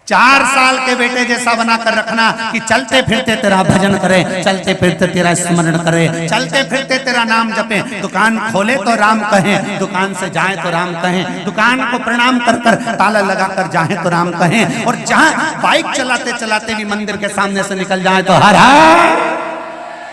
4 साल के बेटे जैसा बनाकर रखना कि चलते फिरते तेरा भजन करे, चलते फिरते तेरा स्मरण करे, चलते फिरते तेरा नाम जपे। दुकान खोले तो राम कहें, दुकान से जाए तो राम कहें, दुकान को प्रणाम कर कर ताला लगाकर जाए तो राम कहें, और जहां बाइक चलाते चलाते भी मंदिर के सामने से निकल जाए तो हर हर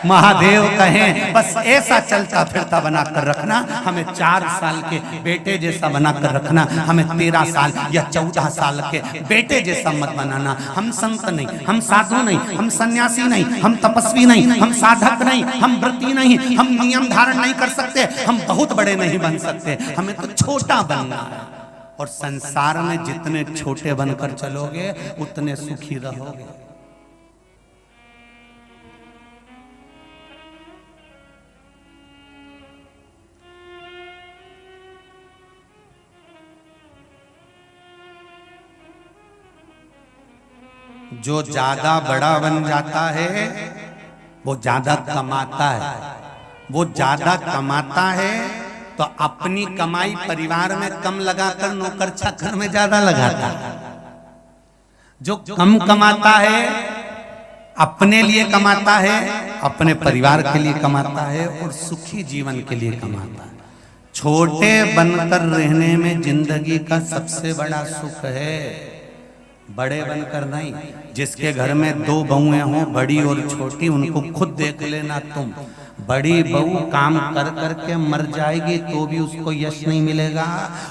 महादेव कहें। बस ऐसा चलता फिरता बनाकर रखना। हमें 4 साल के बेटे जैसा बनाकर रखना। हमें 13 साल या 14 साल के बेटे जैसा मत बनाना। हम संत नहीं, हम साधु नहीं, हम सन्यासी नहीं, हम तपस्वी नहीं, हम साधक नहीं, हम व्रती नहीं, हम नियम धारण नहीं कर सकते, हम बहुत बड़े नहीं बन सकते। हमें तो छोटा बनना है। और संसार में जितने छोटे बनकर चलोगे उतने सुखी रहोगे। जो ज्यादा बड़ा बन जाता है वो ज्यादा कमाता है। वो ज्यादा कमाता है तो अपनी कमाई परिवार में कम लगाकर नौकर चाकर में ज्यादा लगाता है। जो कम कमाता है अपने लिए कमाता है, अपने परिवार के लिए कमाता है और सुखी जीवन के लिए कमाता है। छोटे बनकर रहने में जिंदगी का सबसे बड़ा सुख है, बड़े बनकर नहीं। जिसके घर में 2 बहुएं हों, बड़ी और छोटी, उनको खुद देख लेना तुम। बड़ी बहू काम कर करके मर जाएगी तो भी उसको यश नहीं मिलेगा,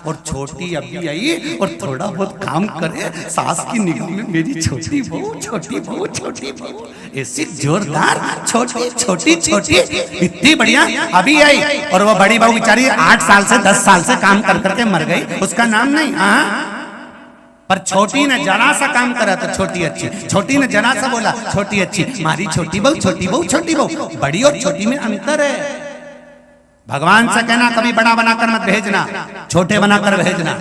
और छोटी अभी आई और थोड़ा बहुत काम करे, सास की निगाह में मेरी छोटी बहू, छोटी बहू, छोटी बहू, ऐसी जोरदार छोटी छोटी छोटी इतनी बढ़िया अभी आई, और वो बड़ी बहू बेचारी 8 साल से 10 साल से काम कर करके मर गई, उसका नाम नहीं। हाँ, पर छोटी ने जरा सा काम करा तो छोटी अच्छी, छोटी ने जरा सा बोला छोटी अच्छी। मारी छोटी बहू, छोटी बहू, छोटी बहू। बड़ी और छोटी में अंतर है। भगवान से कहना कभी बड़ा बनाकर मत भेजना, छोटे बनाकर भेजना।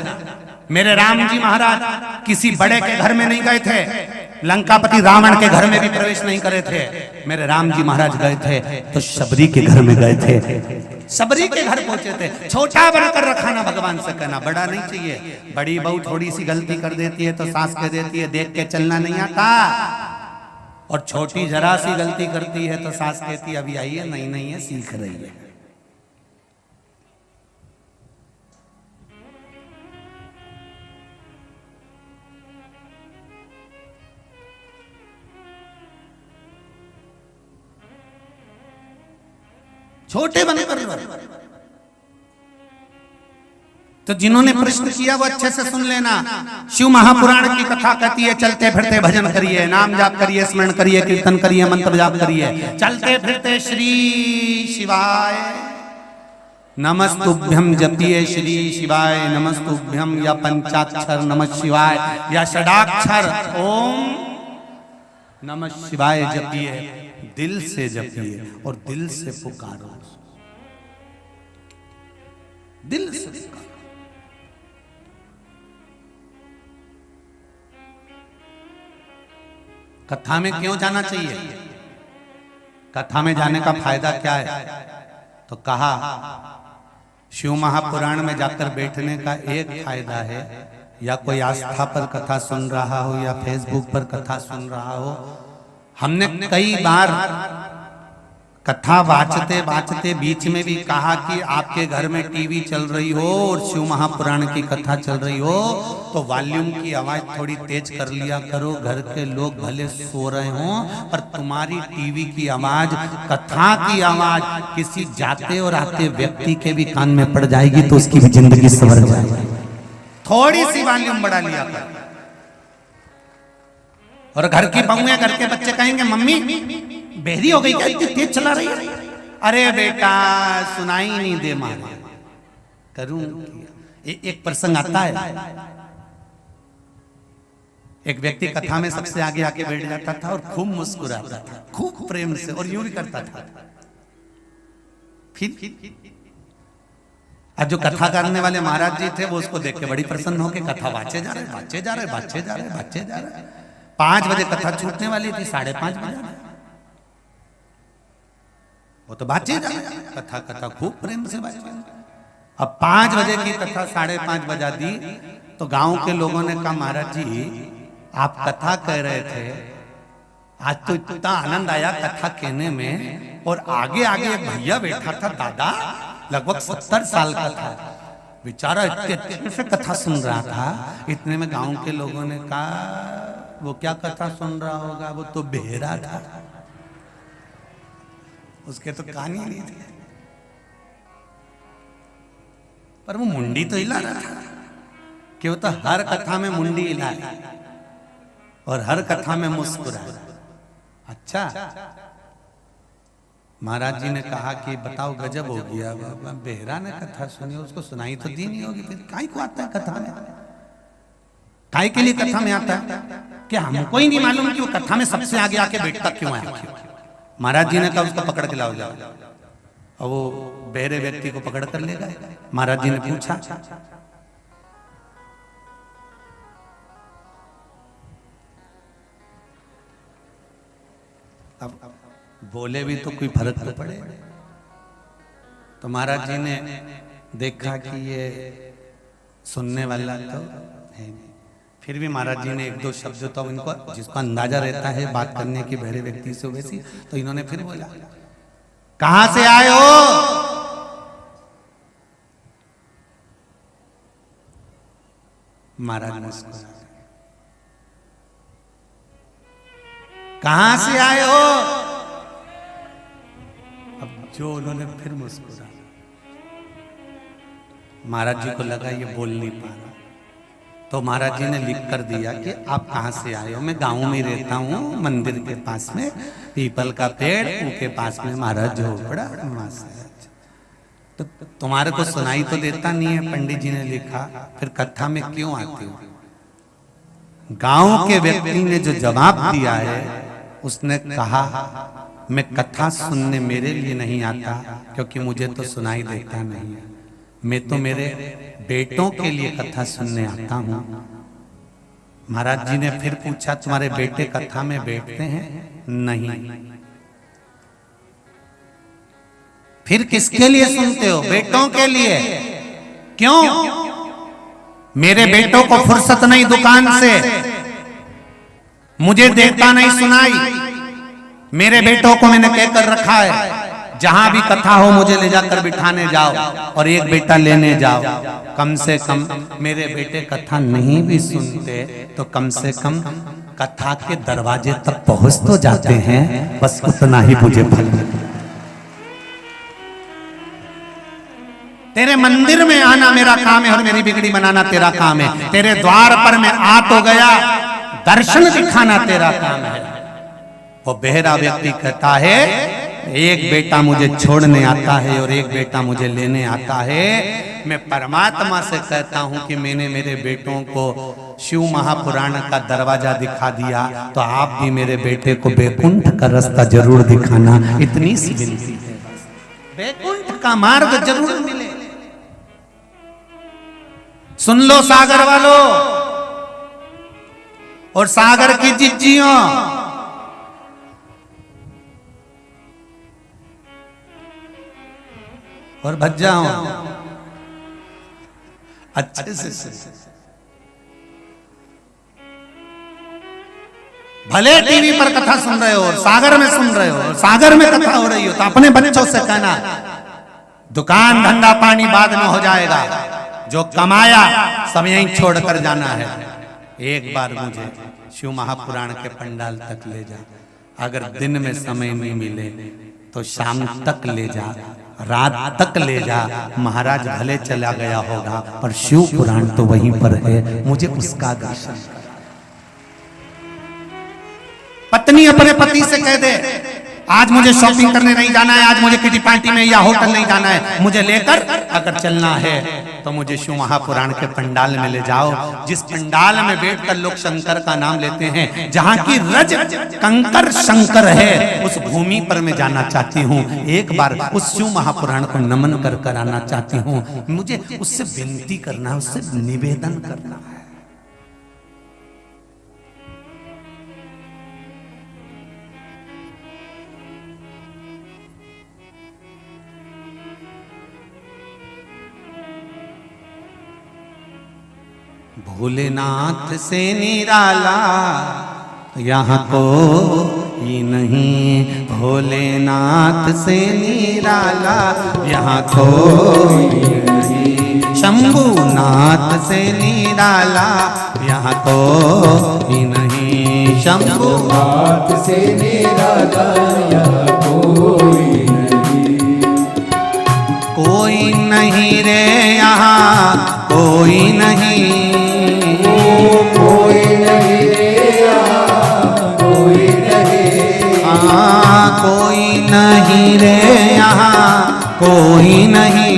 मेरे राम जी महाराज किसी बड़े के घर में नहीं गए थे, लंकापति रावण के घर में भी प्रवेश नहीं करे थे। मेरे राम जी महाराज गए थे तो शबरी के घर में गए थे, शबरी के घर पहुंचे थे। छोटा बनाकर रखाना, भगवान से कहना बड़ा नहीं चाहिए। बड़ी बहू थोड़ी सी गलती कर देती है तो सास कह देती है देख के चलना नहीं आता, और छोटी जरा सी गलती करती है तो सास कहती है अभी आई है, नहीं नहीं है, सीख रही है। छोटे बनकर। तो जिन्होंने प्रश्न किया वो अच्छे से सुन लेना। शिव महापुराण की कथा कहती है चलते फिरते भजन करिए, नाम जाप करिए, स्मरण करिए, कीर्तन करिए, मंत्र जाप करिए। चलते फिरते श्री शिवाय नमस्तुभ्यम जपिए, श्री शिवाय नमस्तुभ्यम, या पंचाक्षर नमः शिवाय या षडाक्षर ओम नमः शिवाय जपिए। दिल से जपिए और दिल से पुकारो, दिल से पुकारो। कथा में क्यों जाना चाहिए? कथा में जाने का फायदा क्या है? तो कहा शिव महापुराण में जाकर बैठने का एक फायदा है, या कोई आस्था पर कथा सुन रहा हो या फेसबुक पर कथा सुन रहा हो। हमने कई बार कथा वाचते वाचते बीच में भी कहा कि आपके घर में टीवी चल रही हो और शिव महापुराण की कथा चल रही हो तो वॉल्यूम की आवाज थोड़ी तेज कर लिया करो, घर के लोग भले सो रहे हों पर तुम्हारी टीवी की आवाज, कथा की आवाज किसी जाते और आते व्यक्ति के भी कान में पड़ जाएगी तो उसकी भी जिंदगी संवर जाएगी। थोड़ी सी वॉल्यूम बढ़ा लिया करो। और घर की बहुएं, घर के बच्चे कहेंगे मम्मी बहरी हो गई क्या, इतनी तेज चला रही है? अरे बेटा सुनाई नहीं दे मारे करूं। एक प्रसंग आता है, एक व्यक्ति कथा में सबसे आगे आके बैठ जाता था और खूब मुस्कुराता था, खूब प्रेम से, और यूं भी करता था। फिर जो कथा करने वाले महाराज जी थे वो उसको देख के बड़ी प्रसन्न होके कथा बाचे जा रहे, बाचे जा रहे, बाचे जा रहे, बाचे जा रहे। 5 बजे कथा छूटने वाली थी, 5:30 बजे वो तो बाचे जा रहे, कथा कथा खूब प्रेम से बाचे। अब 5 बजे की कथा 5:30 बजा दी तो गांव के लोगों ने कहा महाराज जी आप कथा कह रहे थे, आज तो इतना आनंद आया कथा कहने में, और आगे आगे एक भैया बैठा था, दादा लगभग 70 साल का था, बेचारा इतने अच्छे से कथा सुन रहा था। इतने में गांव के लोगों ने कहा वो क्या कथा सुन रहा होगा, वो तो बहरा था, उसके तो कान ही नहीं थे, पर वो मुंडी तो हिला रहा था कि वो तो हर कथा में मुंडी हिलाए और हर कथा में मुस्कुराए। अच्छा, महाराज जी ने कहा कि बताओ गजब हो गया, बेहरा ने कथा सुनी, उसको सुनाई तो दी नहीं होगी, फिर काहे को आता है कथा में, काहे के लिए कथा में आता है? क्या हमको ही नहीं मालूम कि वो कथा में सबसे आगे आके बैठता क्यों है? महाराज जी ने कहा उसको पकड़ के लाओ जाओ, और वो बहरे व्यक्ति को पकड़ कर ले गए। महाराज जी ने पूछा अब बोले भी तो कोई फर्क तो पड़े। तो महाराज जी ने देखा कि ये सुनने वाला तो है नहीं, फिर भी महाराज जी ने 1-2 शब्द तो इनको जिसका अंदाजा रहता है बात करने की बहरे व्यक्ति से वैसी, तो इन्होंने फिर बोला कहां से आए हो? महाराज मुस्कुरा, कहां से आए हो? अब जो उन्होंने फिर मुस्कुरा, महाराज जी को लगा ये बोल नहीं पा रहा, तो महाराज जी ने लिख कर दिया कि आप कहां से आए हो? मैं गांव में रहता हूँ, मंदिर के पास में पीपल का पेड़, उनके पास में महाराज झोपड़ा, वहां से। तो तुम्हारे को सुनाई तो देता नहीं है, पंडित जी ने लिखा, फिर कथा में क्यों आती हो? गांव के व्यक्ति ने जो जवाब दिया है उसने कहा मैं कथा सुनने मेरे लिए नहीं आता क्योंकि मुझे तो सुनाई देता नहीं है, मैं तो मेरे बेटों के लिए कथा सुनने आता हूं। महाराज जी ने फिर पूछा तुम्हारे बेटे कथा में बैठते हैं? नहीं। फिर किसके लिए सुनते हो? बेटों के लिए। क्यों? मेरे बेटों को फुर्सत नहीं दुकान से, मुझे देता नहीं सुनाई, मेरे बेटों को मैंने कहकर रखा है जहां भी कथा हो मुझे ले जाकर बिठाने जाओ और एक बेटा लेने जाओ। कम से कम मेरे बेटे कथा नहीं भी सुनते तो कम से कम कथा के दरवाजे तक पहुंच तो जाते हैं, बस उतना ही मुझे फल मिलता। तेरे मंदिर में आना मेरा काम है और मेरी बिगड़ी बनाना तेरा काम है, तेरे द्वार पर मैं आ तो गया, दर्शन दिखाना तेरा काम है। वो बहरा व्यक्ति कहता है एक बेटा मुझे छोड़ने आता है और एक बेटा मुझे लेने आता है। मैं परमात्मा से कहता हूं कि मैंने मेरे बेटों को शिव महापुराण का दरवाजा दिखा दिया, तो आप भी मेरे बेटे को बैकुंठ का रास्ता जरूर दिखाना, इतनी सी विनती है। बैकुंठ का मार्ग जरूर मिले। सुन लो सागर वालों और सागर की जिज्जियों, और भज जाओ अच्छे से। भले टीवी पर कथा सुन रहे हो और सागर में सुन रहे हो और सागर में कथा हो रही हो तो अपने बच्चों से कहना दुकान धंधा पानी बाद में हो जाएगा, जो कमाया सब यहीं छोड़कर जाना है। एक बार मुझे शिव महापुराण के पंडाल तक ले जा, अगर दिन में समय नहीं मिले तो शाम तक ले जा, रात तक ले जा। महाराज भले चला गया होगा पर शिव पुराण तो वहीं पर है, मुझे उसका दर्शन। पत्नी अपने पति से कह दे आज मुझे शॉपिंग करने नहीं जाना है, आज मुझे किटी पार्टी में या होटल नहीं जाना है, मुझे लेकर अगर चलना है तो मुझे शिव महापुराण के पंडाल में ले जाओ, जिस पंडाल में बैठकर लोग शंकर का नाम लेते हैं, जहाँ की रज कंकर शंकर है, उस भूमि पर मैं जाना चाहती हूँ। एक बार उस शिव महापुराण को नमन कर आना चाहती हूँ। मुझे उससे विनती करना है, उससे निवेदन करना है। भोलेनाथ से निराला यहाँ कोई नहीं, भोलेनाथ से निराला यहाँ कोई नहीं, शंभुनाथ से निराला यहाँ कोई नहीं, शंभुनाथ से निराला यहाँ कोई नहीं, कोई नहीं रे यहाँ कोई नहीं, कोई नहीं रे यहाँ कोई नहीं, हाँ कोई नहीं रे यहाँ कोई नहीं,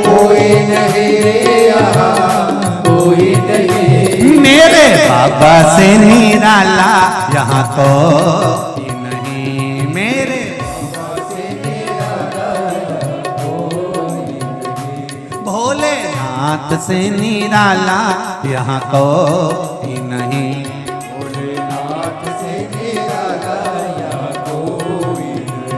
कोई नहीं रे यहाँ कोई नहीं, मेरे बाबा से निराला यहाँ कोई नहीं, मेरे बाबा से निराला कोई नहीं, भोलेनाथ से निराला यहाँ कोई नहीं, भोलेनाथ से निराला यहाँ कोई नहीं।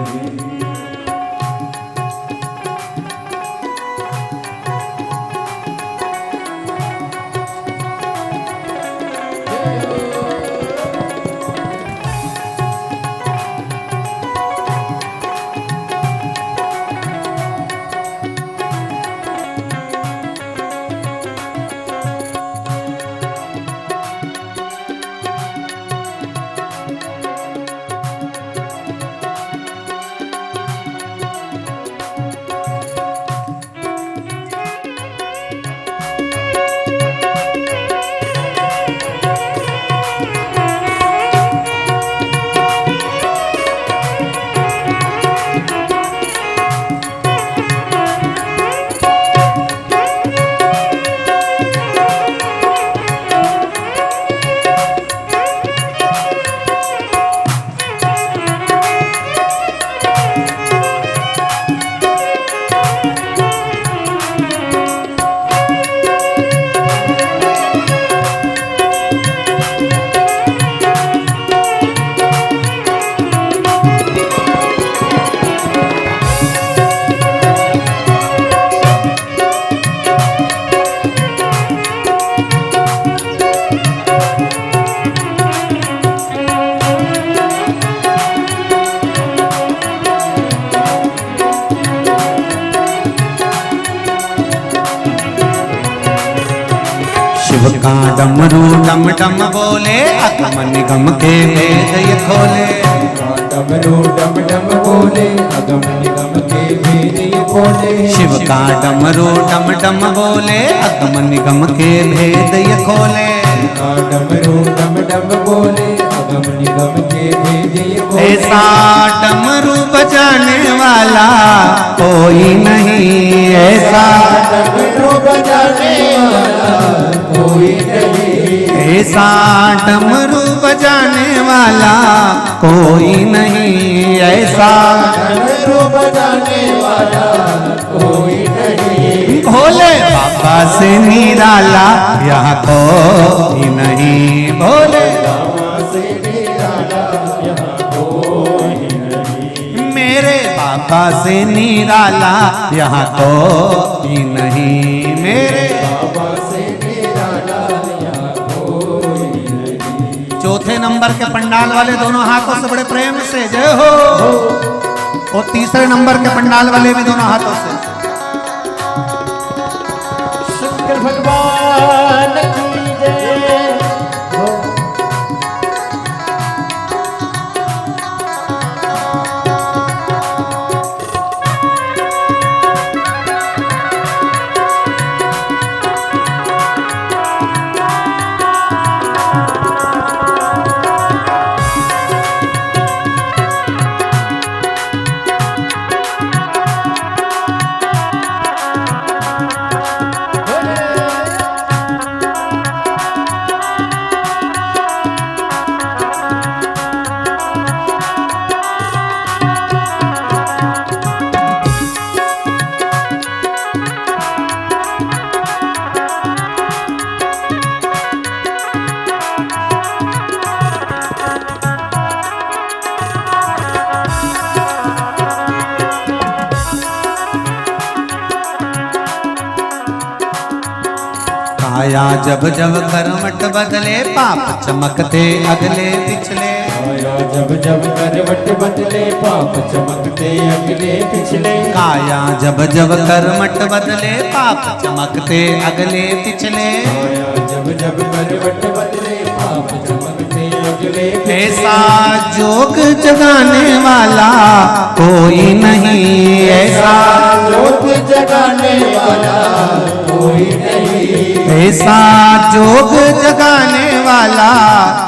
शिव का डमरू डम डम बोले, अगम निगम के भेद ये खोले, डमरू डम डम बोले, अगम निगम के भेद ये खोले, शिव का डमरू डम डम बोले, अगम निगम के भेद ये खोले, डमरू डम डम बोले, अगम निगम के भेद ये खोले, ऐसा डमरू बजाने वाला कोई नहीं, ऐसा डमरू बजाने वाला कोई नहीं, ऐसा डमरू बजाने वाला कोई नहीं, ऐसा डमरू बजाने वाला कोई नहीं, भोले बाबा से निराला यहाँ कोई नहीं, भोले बाबा से निराला यहाँ कोई नहीं, मेरे बाबा से निराला यहाँ कोई नहीं, मेरे बाबा से निराला यहाँ कोई नहीं। नंबर के पंडाल वाले दोनों हाथों से बड़े प्रेम से जय हो। और तीसरे नंबर के पंडाल वाले भी दोनों हाथों से। शंकर भगवान की जय हो। आया जब जब करवट बदले पाप चमकते अगले पिछले। आया जब जब करवट बदले पाप चमकते अगले पिछले। काया जब जब करवट बदले पाप चमकते अगले पिछले। आया जब जब करवट बदले पाप चमकते अगले पिछले। ऐसा जोग जगाने वाला कोई नहीं, ऐसा जोग जगाने वाला कोई नहीं, ऐसा जोग जगाने वाला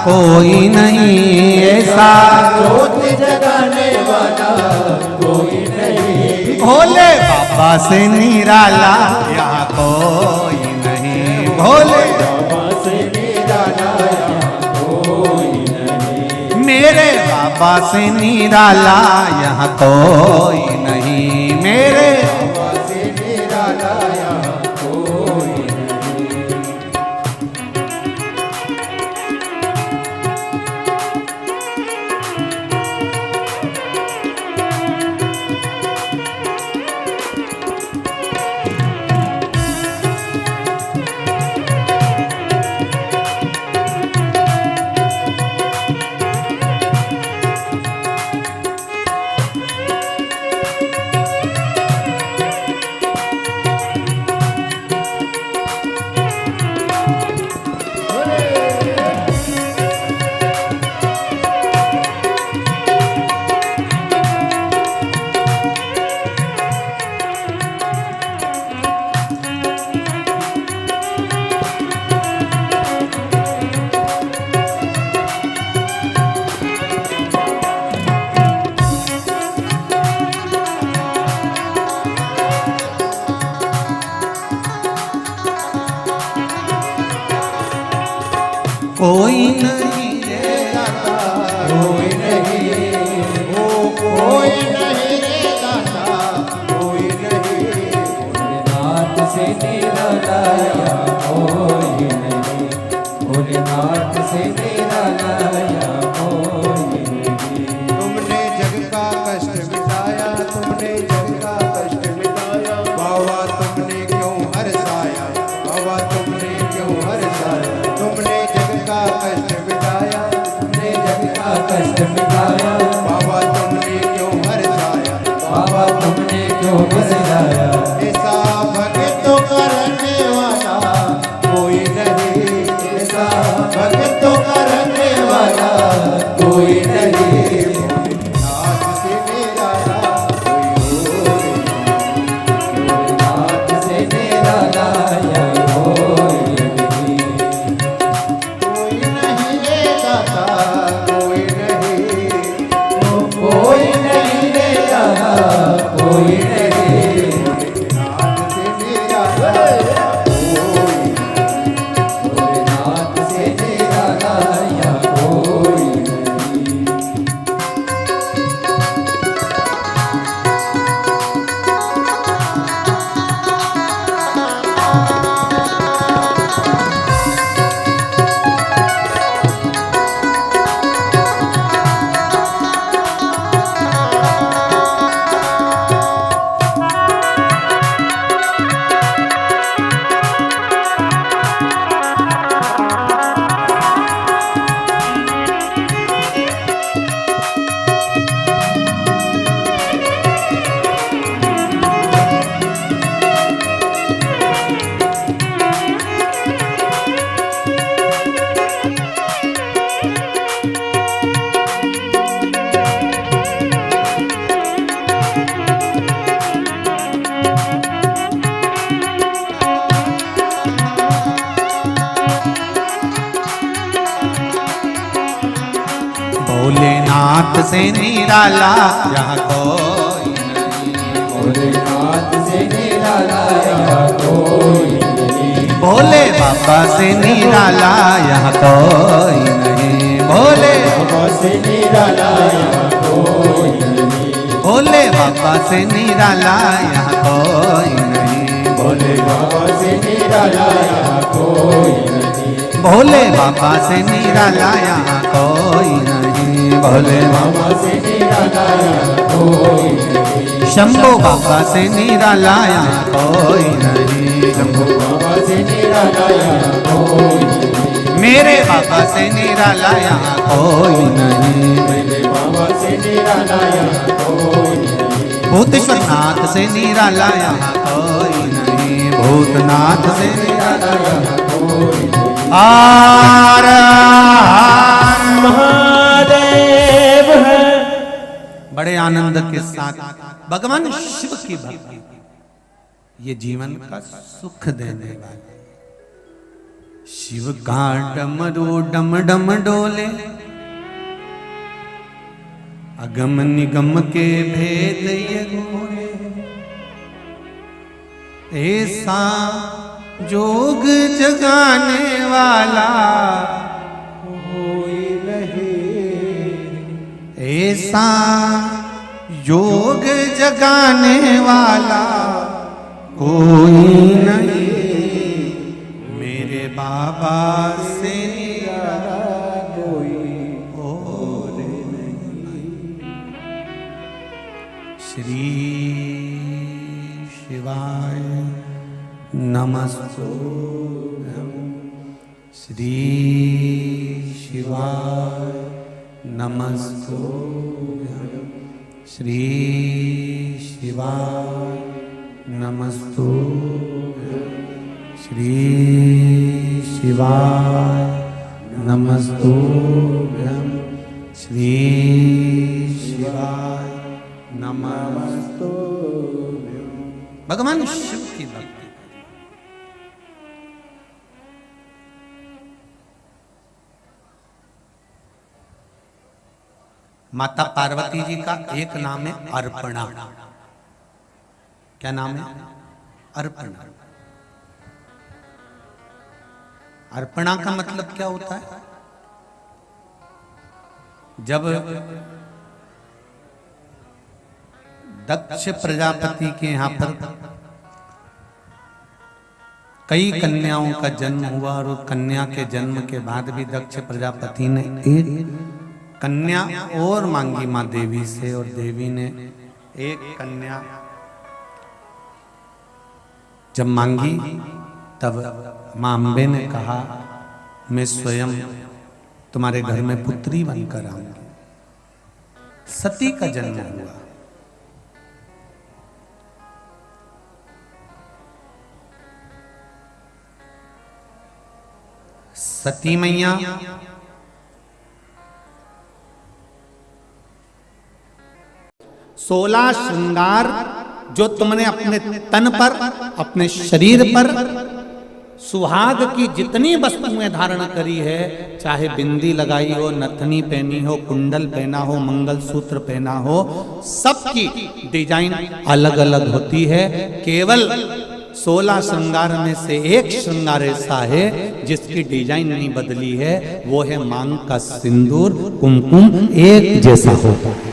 कोई नहीं, ऐसा जोग जगाने वाला कोई नहीं। भोले बाबा से निराला यहाँ कोई नहीं, भोले बाबा से निराला यहाँ कोई नहीं। मेरे बाबा से निराला यहाँ कोई नहीं, मेरे बाबा से निराला यहाँ कोई नहीं। कोई नहीं रे दाता, कोई नहीं, वो कोई नहीं रे दाता, कोई नहीं। भोलेनाथ से निराला यहाँ कोई नहीं, भोलेनाथ से निराला यहाँ कोई नहीं। तुमने जग का कष्ट मिटाया, तुमने जग का कष्ट मिटाया। बाबा तुमने क्यों हर्षाया, बाबा तुमने क्यों हर्षाया। तुमने जग का कष्ट मिटाया, तुमने जग का कष्ट मिटाया। बाबा तुमने क्यों हर्षाया, बाबा तुमने क्यों हर्षाया। ऐसा भक्तों करने वाला कोई नहीं, ऐसा भक्तों करने वाला कोई नहीं। नाथ से निराला कोई और नहीं, नाथ से निराला यहाँ कोई नहीं। कोई नहीं रे दाता, कोई नहीं, कोई नहीं रे दाता, कोई नहीं। भोलेनाथ से निराला यहाँ कोई नहीं, भोलेनाथ से निराला यहाँ कोई नहीं, भोले बाबा से निराला यहाँ कोई नहीं, भोले बाबा से निराला यहाँ कोई नहीं, भोले बाबा से निराला यहाँ कोई नहीं, भोले बाबा से निराला यहाँ कोई नहीं, भोले बाबा से निराला यहाँ कोई नहीं, भोले बाबा से निराला यहाँ कोई नहीं, शंभो बाबा से निराला यहाँ कोई नहीं, शंभो बाबा से निराला यहाँ कोई नहीं, मेरे बाबा से निराला यहाँ कोई नहीं, मेरे बाबा से निराला यहाँ कोई नहीं, भूतेश्वर नाथ से निराला यहाँ कोई नहीं, भूतनाथ से निराला यहाँ कोई नहीं। आर महादेव है। बड़े आनंद के साथ भगवान शिव की भक्ति, ये जीवन का सुख देने वाले। शिव का डमरू डम डम डोले, अगम निगम के भेद ये घोले, ऐसा जोग जगाने वाला कोई नहीं, ऐसा योग जगाने वाला कोई नहीं, मेरे बाबा से निराला कोई और नहीं। श्री शिवाय नमस्तुभ्यं, श्री शिवाय नमस्तुभ्यं, श्री शिवाय नमस्तुभ्यं, श्री शिवाय नमस्तुभ्यं, श्री शिवाय नमस्तुभ्यं। भगवान शिव की भक्ति। माता पार्वती जी का एक नाम है अर्पणा। क्या नाम है? अर्पणा। अर्पणा का मतलब क्या होता है? जब दक्ष प्रजापति के यहाँ पर कई कन्याओं का जन्म हुआ और कन्या के जन्म के बाद भी दक्ष प्रजापति ने एक कन्या और मांगी मां देवी से, और देवी ने एक कन्या जब मांगी तब मां अम्बे ने कहा मैं स्वयं तुम्हारे घर में पुत्री बनकर आऊंगी। सती का जन्म हुआ। सती मैया 16 श्रृंगार जो तुमने अपने तन पर, अपने शरीर पर सुहाग की जितनी वस्तुएं धारण करी है, चाहे बिंदी लगाई हो, नथनी पहनी हो, कुंडल पहना हो, मंगलसूत्र पहना हो, सबकी डिजाइन अलग अलग होती है। केवल 16 श्रृंगार में से एक श्रृंगार ऐसा है जिसकी डिजाइन नहीं बदली है, वो है मांग का सिंदूर, कुमकुम एक जैसा होता है।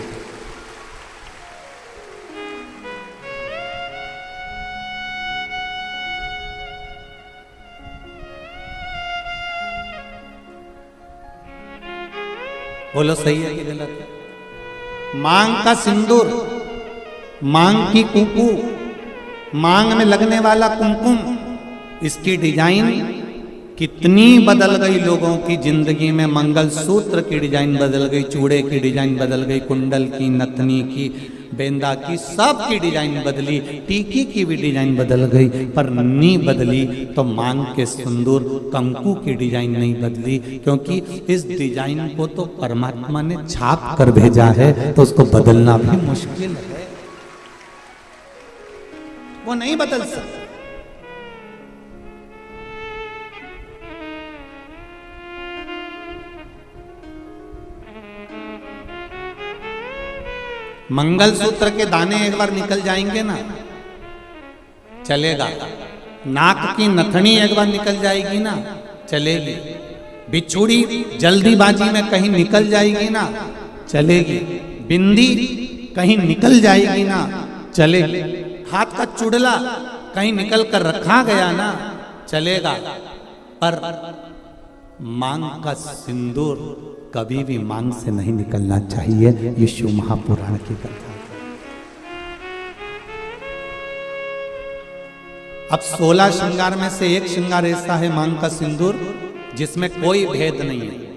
बोलो सही है कि गलत है? मांग का सिंदूर, मांग की कुकू, मांग में लगने वाला कुमकुम, इसकी डिजाइन कितनी बदल गई लोगों की जिंदगी में। मंगलसूत्र की डिजाइन बदल गई, चूड़े की डिजाइन बदल गई, कुंडल की, नथनी की, बेंदा की, सब की डिजाइन बदली, टीकी की भी डिजाइन बदल गई, पर नहीं बदली तो मांग के सिंदूर कंकु की डिजाइन नहीं बदली, क्योंकि इस डिजाइन को तो परमात्मा ने छाप कर भेजा है, तो उसको बदलना भी मुश्किल है, वो नहीं बदल सकता। मंगलसूत्र के दाने एक बार निकल जाएंगे ना, चलेगा। नाक की नथनी एक बार निकल जाएगी ना, चलेगी। बिछुड़ी जल्दीबाजी में कहीं निकल जाएगी ना, चलेगी। बिंदी कहीं निकल जाएगी ना, चलेगी। हाथ का चुड़ला कहीं निकल कर रखा गया ना, चलेगा। पर मांग का सिंदूर कभी भी मांग से नहीं निकलना चाहिए। ये शिव महापुराण की कथा। अब 16 श्रृंगार में से एक श्रृंगार ऐसा है मांग का सिंदूर जिसमें कोई भेद नहीं है।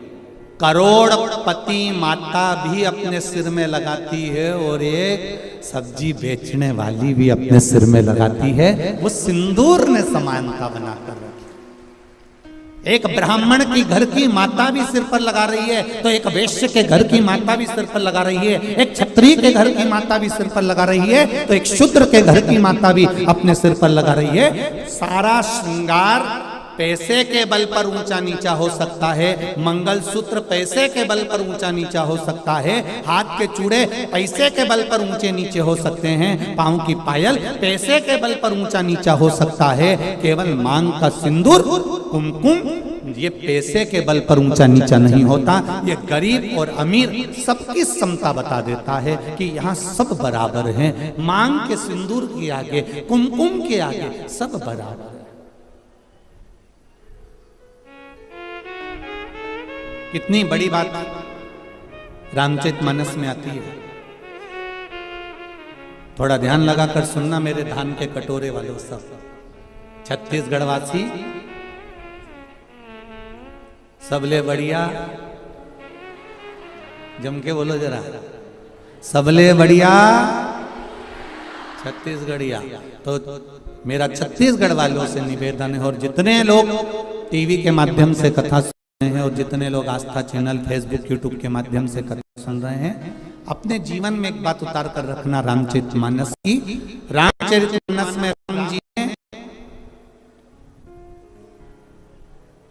करोड़पति माता भी अपने सिर में लगाती है और एक सब्जी बेचने वाली भी अपने सिर में लगाती है। वो सिंदूर ने समानता बनाकर रखी। एक ब्राह्मण की घर की माता भी सिर पर लगा रही है तो एक वैश्य के घर की माता भी सिर पर लगा रही है। एक क्षत्रिय के घर की माता भी सिर पर लगा रही है तो एक शूद्र के घर की माता भी अपने सिर पर लगा रही है। सारा श्रृंगार पैसे के बल पर ऊंचा नीचा हो सकता है। मंगलसूत्र पैसे के बल पर ऊंचा नीचा हो सकता है। हाथ के चूड़े पैसे के बल पर ऊंचे नीचे हो सकते हैं। पांव की पायल पैसे के बल पर ऊंचा नीचा हो सकता है। केवल मांग का सिंदूर, कुमकुम, ये पैसे के बल पर ऊंचा नीचा नहीं होता। ये गरीब और अमीर सबकी समता बता देता है कि यहाँ सब बराबर हैं। मांग के सिंदूर के आगे, कुमकुम के आगे सब बराबर है। कितनी बड़ी बात रामचरितमानस में आती है। थोड़ा ध्यान लगाकर सुनना मेरे धान के कटोरे वालों सब। छत्तीसगढ़ वासी सबले बढ़िया, जम के बोलो जरा, सबले बढ़िया छत्तीसगढ़िया। तो मेरा छत्तीसगढ़ वालों से निवेदन है, और जितने लोग टीवी के माध्यम से कथा सुन रहे हैं और जितने लोग आस्था चैनल, फेसबुक, यूट्यूब के माध्यम से कथा सुन रहे हैं, अपने जीवन में एक बात उतार कर रखना रामचरितमानस की। रामचरितमानस में राम जी ने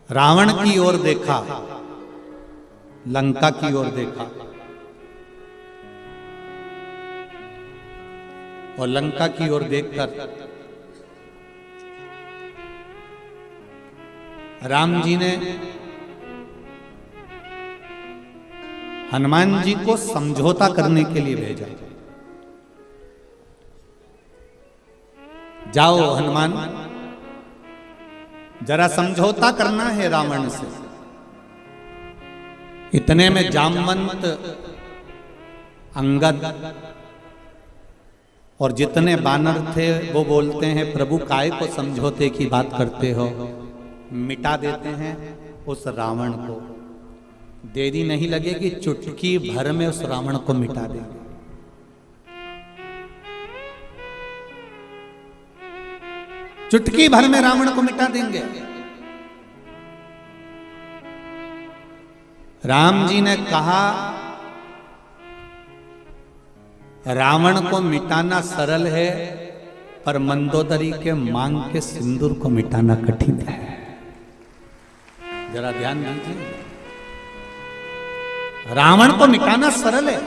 रावण की ओर देखा, लंका की ओर देखा, और लंका की ओर देखकर राम जी ने हनुमान जी को समझौता करने के लिए भेजा। जाओ हनुमान, जरा समझौता करना है रावण से। इतने में जामवंत, अंगद और जितने बानर थे वो बोलते हैं, प्रभु काय को समझौते की बात करते हो, मिटा देते हैं उस रावण को। देरी नहीं लगेगी, चुटकी भर में उस रावण को मिटा देंगे। चुटकी भर में रावण को मिटा देंगे। राम जी ने कहा, रावण को मिटाना सरल है, पर मंदोदरी के मांग के सिंदूर को मिटाना कठिन है। जरा ध्यान दीजिए, रावण को मिटाना सरल है,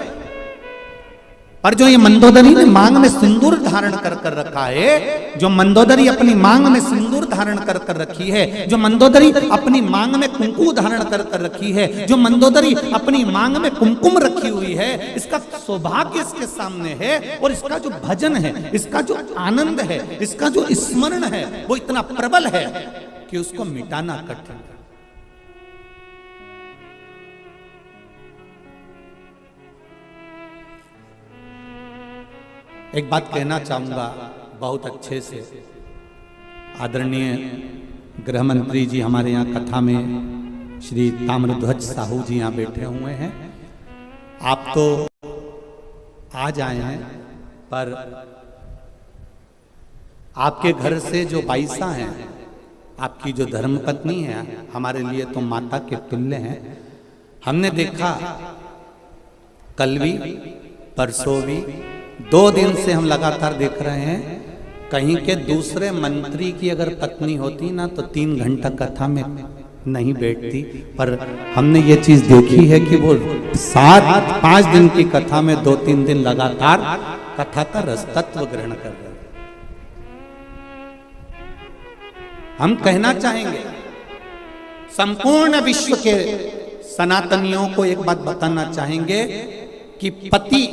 पर जो ये मंदोदरी ने मांग में सिंदूर धारण कर कर रखा है, जो मंदोदरी अपनी मांग में सिंदूर धारण कर कर रखी है, जो मंदोदरी अपनी मांग में कुंकू धारण कर कर रखी है, जो मंदोदरी अपनी मांग में कुमकुम रखी हुई है, इसका सौभाग्य इसके सामने है। और इसका जो भजन है, इसका जो आनंद है, इसका जो स्मरण है, वो इतना प्रबल है कि उसको मिटाना कठिन है। एक बात कहना चाहूंगा बहुत अच्छे से। आदरणीय गृह मंत्री जी हमारे यहाँ कथा में श्री ताम्रध्वज साहू जी यहाँ बैठे हुए हैं। आप तो आज आए हैं, पर आपके घर से जो बाईसा हैं, आपकी जो धर्मपत्नी है, हमारे लिए तो माता के तुल्य हैं। हमने देखा कल भी, परसों भी, 2 दिन से हम लगातार देख रहे हैं। कहीं के दूसरे मंत्री की अगर पत्नी होती ना तो 3 घंटा कथा में नहीं बैठती। पर हमने ये चीज देखी है कि वो 5 दिन की कथा में 2-3 दिन लगातार कथा का रस तत्व ग्रहण कर रहे हैं। हम कहना चाहेंगे संपूर्ण विश्व के सनातनियों को एक बात बताना चाहेंगे कि पति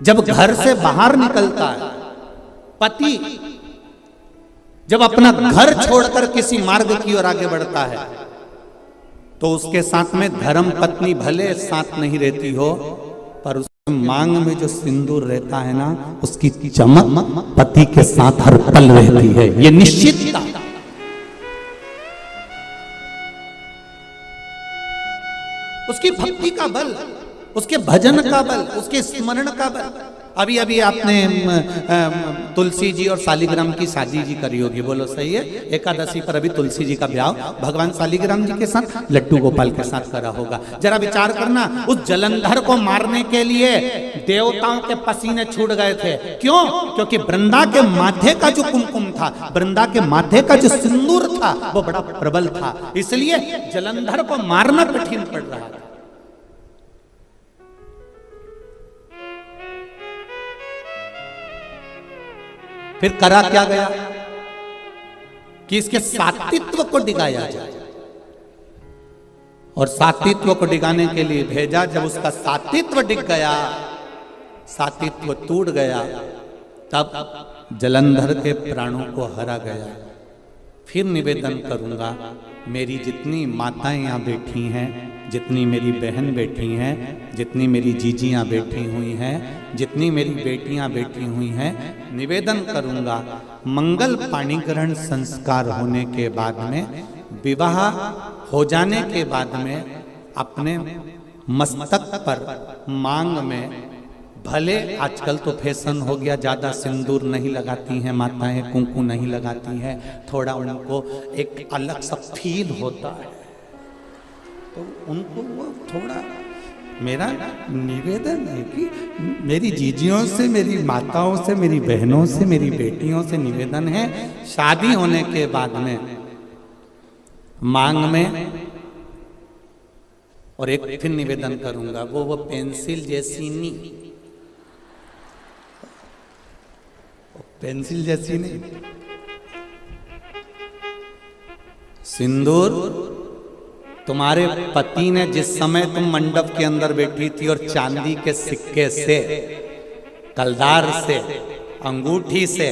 जब घर से बाहर निकलता है, पति जब अपना घर छोड़कर किसी मार्ग की ओर आगे बढ़ता है, तो उसके साथ में धर्म पत्नी भले साथ नहीं रहती हो, पर उसके मांग में जो सिंदूर रहता है ना, उसकी चमक पति के साथ हर पल रहती है। ये निश्चित उसकी भक्ति का बल, उसके भजन का बल, उसके स्मरण का बल। अभी अभी आपने तुलसी जी और शालिग्राम की शादी जी करी होगी, बोलो सही है? एकादशी पर अभी तुलसी जी का ब्याह भगवान शालिग्राम जी के साथ लड्डू गोपाल के साथ करा होगा। जरा विचार करना, उस जलंधर को मारने के लिए देवताओं के पसीने छूट गए थे। क्यों? क्योंकि वृंदा के माथे का जो कुमकुम था, वृंदा के माथे का जो सिंदूर था, वो बड़ा प्रबल था, इसलिए जलंधर को मारना कठिन पड़ रहा था। फिर करा क्या गया कि इसके सात्वित्व को डिगाया जाए, और सात्वित्व को डिगाने के लिए भेजा। जब उसका सात्वित्व डिग गया, सात्वित्व टूट गया, तब जलंधर के प्राणों को हरा गया। फिर निवेदन करूंगा, मेरी जितनी माताएं यहाँ बैठी हैं, जितनी मेरी बहन बैठी हैं, जितनी मेरी जीजियाँ बैठी हुई हैं, जितनी मेरी बेटियाँ बैठी हुई हैं, निवेदन करूंगा, मंगल पाणिग्रहण संस्कार होने के बाद में, विवाह हो जाने के बाद में, अपने मस्तक पर मांग में, भले आजकल तो फैशन हो गया, ज़्यादा सिंदूर नहीं लगाती हैं माताएं, कुंकू नहीं लगाती हैं, थोड़ा उनको एक अलग सा फील होता है, तो उनको वो थोड़ा, मेरा निवेदन है कि मेरी जीजियों से, मेरी माताओं से, मेरी बहनों से, मेरी बेटियों से निवेदन है, शादी होने के बाद में मांग में, और एक फिर निवेदन करूंगा, वो पेंसिल जैसी नहीं, पेंसिल जैसी नहीं, सिंदूर तुम्हारे पति ने जिस समय तुम मंडप के अंदर बैठी थी और चांदी के सिक्के से, कलदार से, अंगूठी से,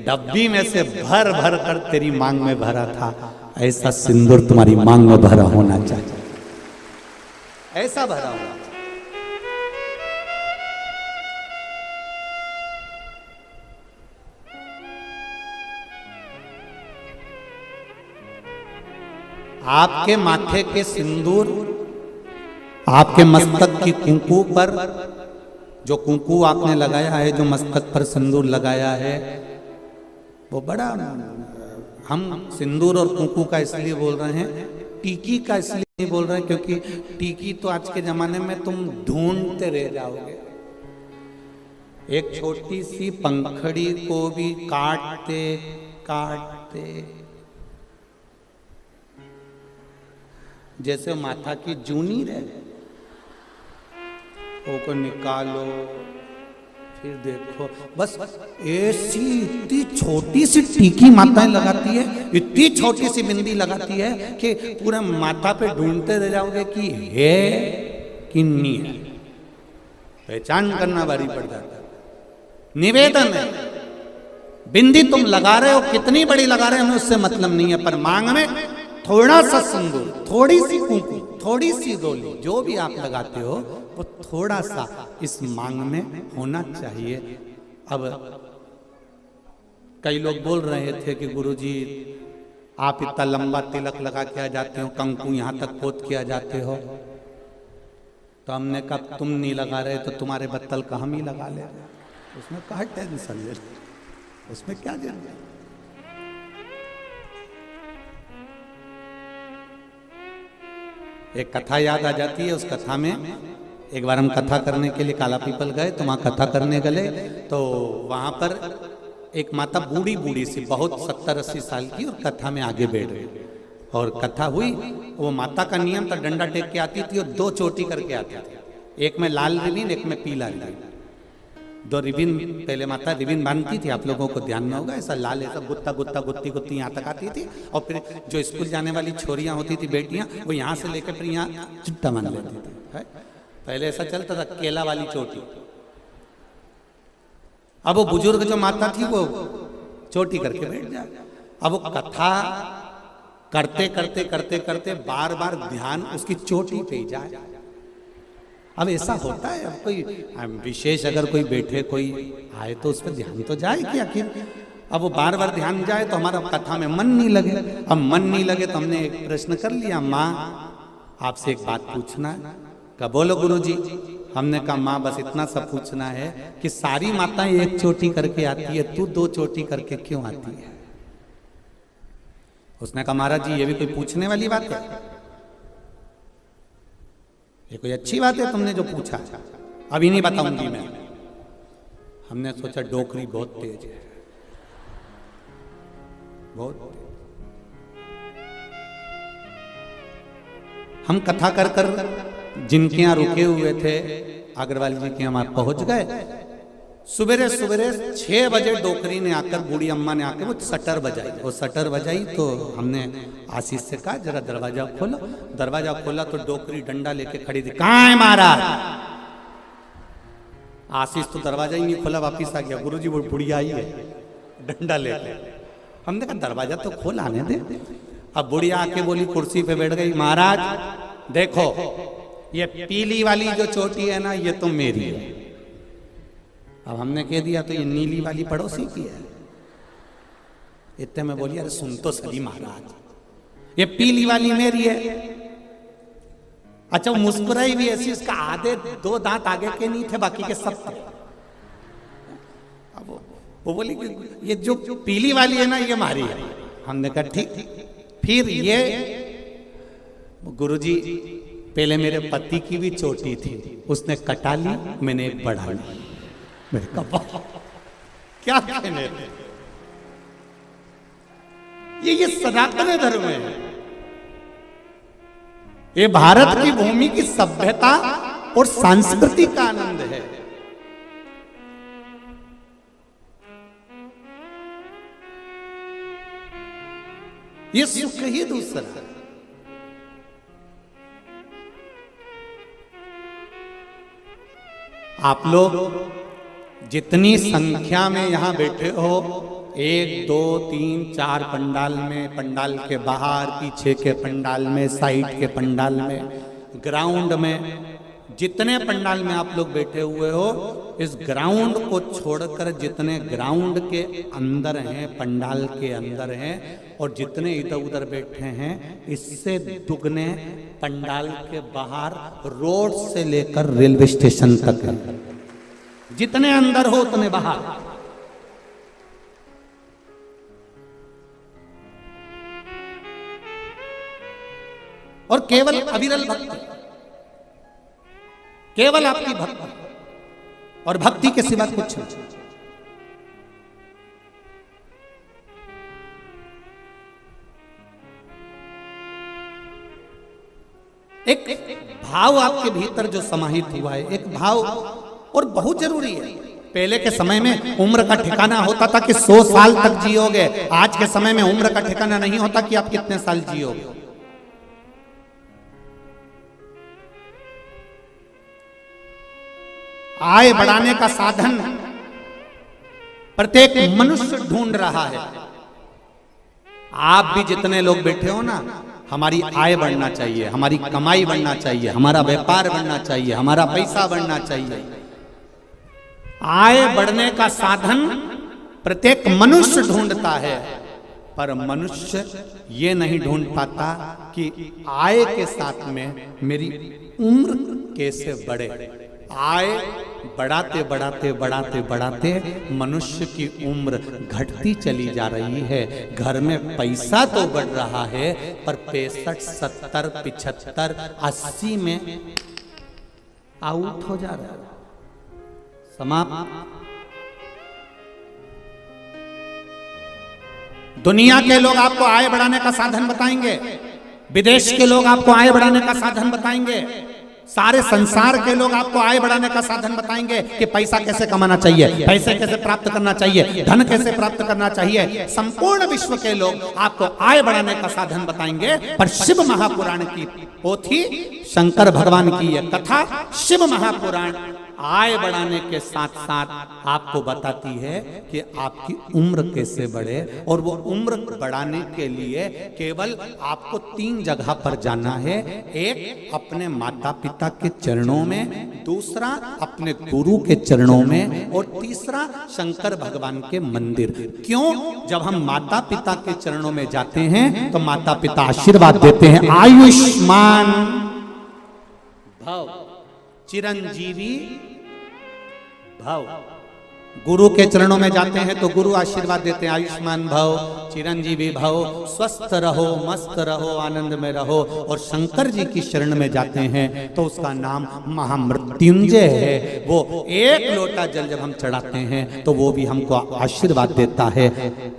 डब्बी में से भर भर कर तेरी मांग में भरा था, ऐसा सिंदूर तुम्हारी मांग में भरा होना चाहिए, ऐसा भरा होना चाहिए। आपके माथे के सिंदूर, आपके मस्तक की कुंकू पर जो कुंकू आपने लगाया है, जो मस्तक पर सिंदूर लगाया है, वो बड़ा, हम सिंदूर और कुंकू का इसलिए बोल रहे हैं, टीकी का इसलिए नहीं बोल रहे हैं, क्योंकि टीकी तो आज के जमाने में तुम ढूंढते रह जाओगे। एक छोटी सी पंखड़ी को भी काटते काटते, जैसे माथा की जूनी रहे, वो को निकालो, फिर देखो, बस ऐसी इतनी छोटी सी टीकी माताएं लगाती है, इतनी छोटी सी बिंदी लगाती है कि पूरा माथा पे ढूंढते रह जाओगे कि है कि नहीं है, पहचान करना भारी पड़ जाता है। निवेदन है, बिंदी तुम लगा रहे हो, कितनी बड़ी लगा रहे हो, हमें उससे मतलब नहीं है, पर मांग में थोड़ा सा सिंदूर, थोड़ी सी कुंकू, थोड़ी सी डोली, जो भी आप लगाते हो, वो थोड़ा सा इस मांग में होना चाहिए। अब कई लोग बोल रहे थे कि गुरुजी आप इतना लंबा तिलक लगा के आ जाते हो, कंकु यहाँ तक पोत के आ जाते हो, तो हमने कहा तुम नहीं लगा रहे तो तुम्हारे बत्तल का हम ही लगा ले, उसमें कहा टेंशन ले, उसमें क्या जरूरत। एक कथा याद आ जाती है, उस कथा में एक बार हम कथा करने के लिए काला पीपल गए, तो वहाँ कथा करने गए, तो वहाँ पर एक माता बूढ़ी बूढ़ी सी, बहुत 70-80 साल की, और कथा में आगे बैठ गई। और कथा हुई, वो माता का नियम था, डंडा टेक के आती थी और 2 चोटी करके आती थी, एक में लाल रिबिन, एक में पीला रिबिन। 2 रिबिन पहले माता रिबिन बांधती थी, आप लोगों को ध्यान में होगा, ऐसा लाल ऐसा गुत्ता गुत्ता गुत्ती गुत्ती यहाँ तक आती थी। और फिर जो स्कूल जाने वाली छोरियां होती थी, बेटियां, वो यहाँ से लेकर फिर यहाँ चिट्टा मान लेती थी। है? पहले ऐसा चलता था, केला वाली चोटी। अब वो बुजुर्ग जो माता थी वो चोटी करके बैठ जाए। अब वो कथा करते करते करते करते बार बार ध्यान उसकी चोटी पे ही जाए। अब ऐसा होता है, अब कोई विशेष अगर कोई बैठे कोई आए तो उस पर ध्यान तो जाए कि आखिर। अब वो बार बार ध्यान जाए तो हमारा कथा में मन नहीं लगे। अब मन नहीं लगे तो हमने एक प्रश्न कर लिया, माँ आपसे एक बात पूछना है। कहा बोलो गुरुजी। हमने कहा माँ बस इतना सा पूछना है कि सारी माताएं एक चोटी करके आती है, तू 2 चोटी करके क्यों आती है? उसने कहा महाराज जी ये भी कोई पूछने वाली बात है? ये कोई अच्छी बात है तुमने जो पूछा? अभी नहीं बताऊंगी मैं। हमने सोचा डोकरी बहुत तेज है, बहुत तेज। हम कथा कर कर जिनके यहाँ रुके हुए थे अग्रवाल जी के यहाँ पहुंच गए। सुबेरे सुबेरे 6 बजे डोकरी ने आकर, बूढ़ी अम्मा ने आकर वो सटर बजाई। वो सटर बजाई तो हमने आशीष से कहा जरा दरवाजा खोलो। दरवाजा खोला तो डोकरी डंडा लेके खड़ी थी। कहाँ है महाराज? आशीष तो दरवाजा ही नहीं खोला, वापिस आ गया। गुरुजी वो बुढ़िया आई है डंडा लेके। हमने कहा दरवाजा तो खोल, आने दे। अब बुढ़िया आके बोली, कुर्सी पे बैठ गई, महाराज देखो ये पीली वाली जो चोटी है ना, ये तो मेरी है। अब हमने कह दिया तो ये नीली वाली पड़ोसी की है। इतने में बोली, अरे सुन तो सही महाराज, ये पीली वाली मेरी है। अच्छा वो मुस्कुराई भी ऐसी, उसका आधे 2 दांत आगे के नहीं थे, बाकी के सब थे। अब वो बोली कि ये जो पीली वाली है ना ये हमारी है। हमने कहा ठीक। फिर ये गुरुजी पहले मेरे पति की भी चोटी थी, उसने कटा ली, मैंने एक बढ़ा ली। मेरे कपा क्या कहने, ये सनातन धर्म है। ये भारत की भूमि की सभ्यता और संस्कृति का आनंद है। ये सुख ही दूसरा है। आप लोग जितनी संख्या में यहां बैठे हो, 1 2 3 4 पंडाल में, पंडाल के बाहर, पीछे के पंडाल में, साइड के पंडाल में, ग्राउंड में, जितने पंडाल में आप लोग बैठे हुए हो, इस ग्राउंड को छोड़कर जितने ग्राउंड के अंदर हैं, पंडाल के अंदर हैं, और जितने इधर उधर बैठे हैं, इससे दुगने पंडाल के बाहर, रोड से लेकर रेलवे स्टेशन तक है। जितने अंदर हो उतने बाहर। और केवल अविरल भक्ति, केवल आपकी भक्ति, और भक्ति के सिवा कुछ नहीं। एक भाव आपके भीतर जो समाहित हुआ है, एक भाव, और बहुत जरूरी है। पहले के समय में उम्र का ठिकाना होता था कि 100 साल तक जियोगे। आज के समय में उम्र का ठिकाना नहीं होता कि आप कितने साल जियोगे। आय बढ़ाने का साधन प्रत्येक मनुष्य ढूंढ रहा है। आप भी जितने लोग बैठे हो ना, हमारी आय बढ़ना चाहिए, हमारी कमाई बढ़ना चाहिए, हमारा व्यापार बढ़ना चाहिए, हमारा पैसा बढ़ना चाहिए। आय बढ़ने का साधन प्रत्येक मनुष्य ढूंढता है, पर मनुष्य ये नहीं ढूंढ पाता कि आय के साथ में मेरी उम्र कैसे बढ़े। आय बढ़ाते बढ़ाते बढ़ाते बढ़ाते मनुष्य की उम्र घटती चली जा रही है। घर में पैसा तो बढ़ रहा है, पर 65, 70, 75, 80 में आउट हो जा रहा है, समाप्त। दुनिया के लोग आपको आय बढ़ाने का साधन बताएंगे, विदेश के लोग आपको आय बढ़ाने का साधन बताएंगे, सारे संसार के लोग आपको आय बढ़ाने का साधन बताएंगे कि पैसा कैसे कमाना चाहिए, पैसे कैसे प्राप्त करना चाहिए, धन कैसे प्राप्त करना चाहिए। संपूर्ण विश्व के लोग आपको आय बढ़ाने का साधन बताएंगे। पर शिव महापुराण की पोथी, शंकर भगवान की यह कथा, शिव महापुराण आय बढ़ाने के साथ साथ आपको बताती है कि आपकी उम्र कैसे बढ़े। और वो उम्र बढ़ाने के लिए केवल आपको 3 जगह पर जाना है। एक अपने माता पिता के चरणों में, दूसरा अपने गुरु के चरणों में, और तीसरा शंकर भगवान के मंदिर। क्यों? जब हम माता पिता के चरणों में जाते हैं तो माता पिता आशीर्वाद देते हैं, आयुष्मान भव, चिरंजीवी भव। गुरु के चरणों में जाते हैं तो गुरु आशीर्वाद देते हैं, आयुष्मान भव, चिरंजीवी भव, स्वस्थ रहो, मस्त रहो, आनंद में रहो। और शंकर जी की शरण में जाते हैं तो उसका नाम महामृत्युंजय है। वो एक लोटा जल जब हम चढ़ाते हैं तो वो भी हमको आशीर्वाद देता है,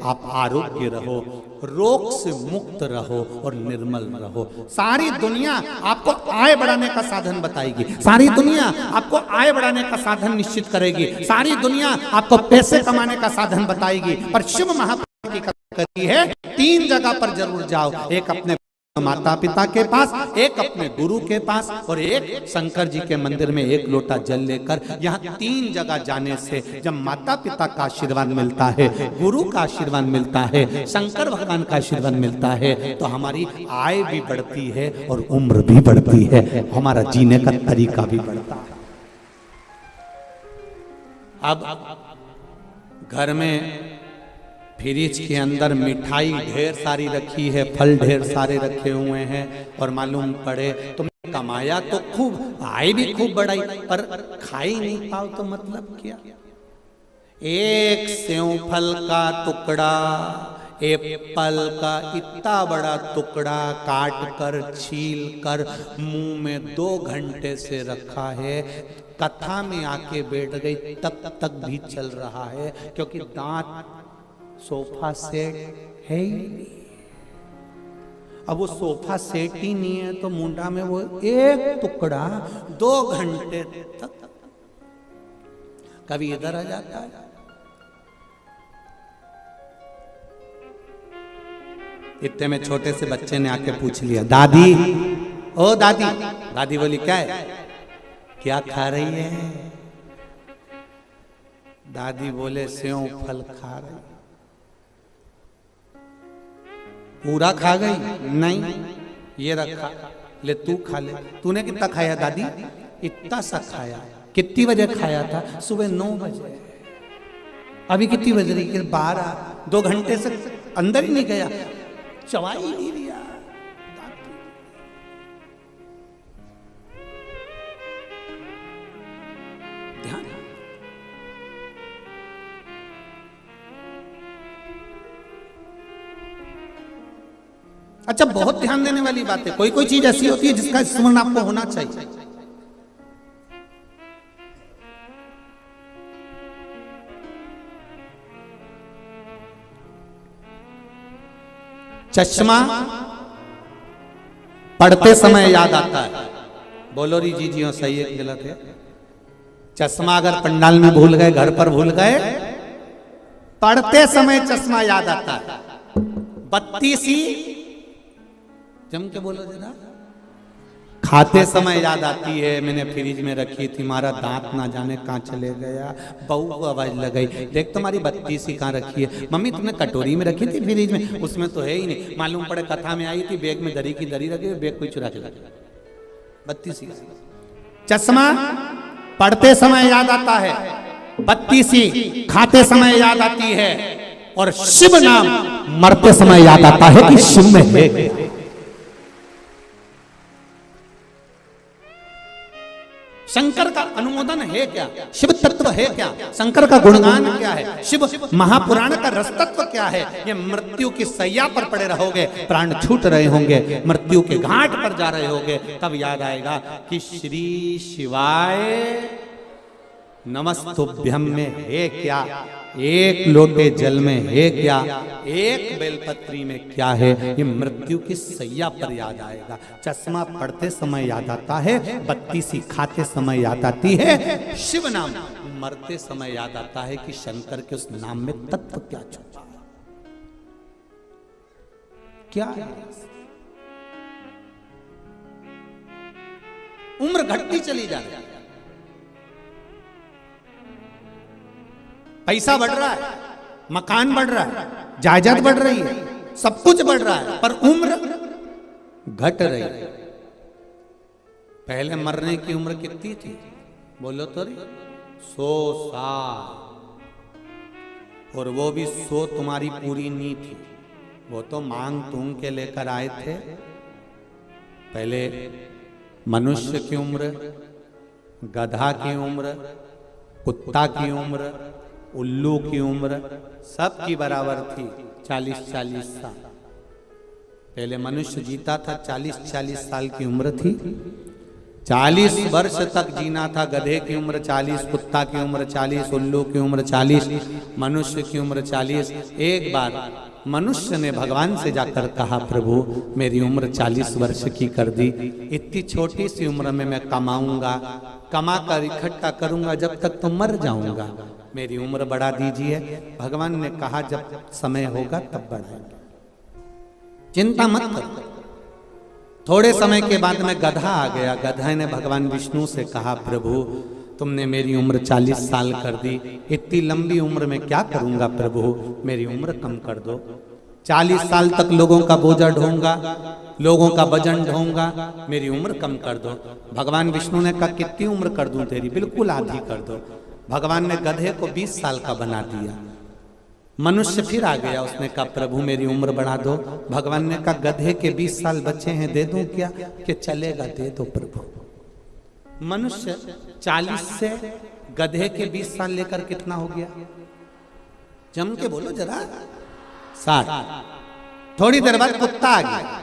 आप आरोग्य रहो, रोग से मुक्त रहो और निर्मल रहो। सारी दुनिया आपको आय बढ़ाने का साधन बताएगी, सारी दुनिया आपको आय बढ़ाने का साधन निश्चित करेगी, सारी दुनिया आपको पैसे कमाने का साधन बताएगी। पर शिव महापुराण की कथा कहती है 3 जगह पर जरूर जाओ, एक अपने माता पिता के पास, एक अपने गुरु के पास, और एक शंकर जी के मंदिर में एक लोटा जल लेकर। यहाँ 3 जगह जाने से जब माता पिता का आशीर्वाद मिलता है, गुरु का आशीर्वाद मिलता है, शंकर भगवान का आशीर्वाद मिलता है, तो हमारी आय भी बढ़ती है और उम्र भी बढ़ती है, हमारा जीने का तरीका भी बढ़ता है। अब घर में फ्रिज के अंदर मिठाई ढेर सारी रखी है, फल ढेर सारे रखे हुए हैं, और मालूम पड़े तुमने कमाया तो खूब, आय भी खूब बढ़ाई, पर खाई नहीं पाओ तो मतलब क्या? एक सेव फल का टुकड़ा, एप्पल का इतना बड़ा टुकड़ा काट कर, छील कर मुंह में 2 घंटे से रखा है, कथा में आके बैठ गई तब तक भी चल रहा है, क्योंकि दांत सोफा सेट है ही नहीं। अब वो सोफा सेट ही नहीं है तो मुंडा में वो एक टुकड़ा 2 घंटे तक कभी इधर आ जाता है। इतने में छोटे से बच्चे ने आके पूछ लिया, दादी, ओ दादी। दादी बोली क्या है, क्या खा रही है? दादी बोले सेव फल खा रही। पूरा खा गई? नहीं, ये रखा, ले तू खा ले। तूने कितना खाया दादी? इतना सा खाया। कितनी बजे खाया था? सुबह 9 बजे। अभी कितनी बज रही? 12। 2 घंटे से अंदर ही नहीं गया, चबाई ही नहीं लिया। ध्यान। अच्छा, बहुत ध्यान देने वाली बात है। कोई कोई चीज ऐसी होती है जिसका स्मरण आपको होना चाहिए। चश्मा पढ़ते समय याद आता है। बोलो री जी जी, सही है गलत है? चश्मा अगर पंडाल में भूल गए, घर पर भूल गए, पढ़ते समय चश्मा याद आता है। बत्ती सी जम के बोलो जरा। खाते समय याद आती है, मैंने फ्रिज में रखी थी, हमारा दांत ना जाने कहाँ चले गया, बहू को आवाज लगाई, देख तुम्हारी बत्ती सी कहाँ रखी है? मम्मी तुमने कटोरी में रखी थी फ्रिज में, उसमें तो है ही नहीं। मालूम पड़े कथा में आई थी, बैग में दरी की दरी रखी, बैग कोई चुरा के लगा, बत्ती सी। चश्मा पढ़ते समय याद आता है, बत्ती सी खाते समय याद आती है, और शिव नाम मरते समय याद आता है कि शिव में है। शंकर का अनुमोदन है क्या? शिव तत्व है क्या? शंकर का गुणगान क्या है? शिव महापुराण का रस तत्व क्या है? ये मृत्यु की सैया पर पड़े रहोगे, प्राण छूट रहे होंगे, मृत्यु के घाट पर जा रहे होगे, तब याद आएगा कि श्री शिवाय नमस्तुभ्यम में है क्या? एक लोटे जल में है क्या, एक बेलपत्री में क्या है, ये मृत्यु की सैया पर याद आएगा। चश्मा पढ़ते समय याद आता है, बत्ती सी खाते समय याद आती है शिव नाम, मरते समय याद आता है कि शंकर के उस नाम में तत्व क्या छुपा है, क्या है। उम्र घटती चली जा रही है, पैसा बढ़ रहा है, मकान बढ़ रहा है, जायदाद बढ़ रही है, सब कुछ बढ़ रहा है, पर उम्र घट रही है। पहले मरने की उम्र कितनी थी, बोलो तो रे, 100 साल, और वो भी 100 तुम्हारी पूरी नहीं थी, वो तो मांग तूंग के लेकर आए थे। पहले मनुष्य की उम्र, गधा की उम्र, कुत्ता की उम्र, उल्लू की उम्र सबकी बराबर थी, 40-40 साल। पहले मनुष्य जीता था, 40-40 साल की उम्र थी, 40 वर्ष तक जीना था। गधे की उम्र 40, कुत्ता की उम्र 40, उल्लू की उम्र 40, मनुष्य की उम्र 40। एक बार मनुष्य ने भगवान से जाकर कहा, प्रभु मेरी उम्र 40 वर्ष की कर दी, इतनी छोटी सी उम्र में मैं कमाऊंगा, कमा कर इकट्ठा करूंगा, जब तक तो मर जाऊंगा, मेरी उम्र बढ़ा दीजिए। भगवान ने कहा जब समय होगा तब बढ़ाएंगे, चिंता मत करो। थोड़े समय के बाद में गधा आ गया। गधा ने भगवान विष्णु से कहा, प्रभु तुमने मेरी उम्र 40 साल कर दी, इतनी लंबी उम्र में क्या करूंगा प्रभु, मेरी उम्र कम कर दो। 40 साल तक लोगों का बोझा ढोऊंगा, लोगों का वजन ढोऊंगा, मेरी उम्र कम कर दो। भगवान विष्णु ने कहा कितनी उम्र कर दूं तेरी, बिल्कुल आधी कर दो। भगवान ने गधे को 20 साल का बना दिया। मनुष्य फिर आ गया, उसने कहा प्रभु मेरी उम्र बढ़ा दो। भगवान ने कहा गधे के 20 साल बचे हैं, दे दूं क्या, कि चलेगा, दे दो प्रभु। मनुष्य 40 से गधे के 20 साल लेकर कितना हो गया, जम के बोलो जरा, 60। थोड़ी देर बाद कुत्ता आ गया।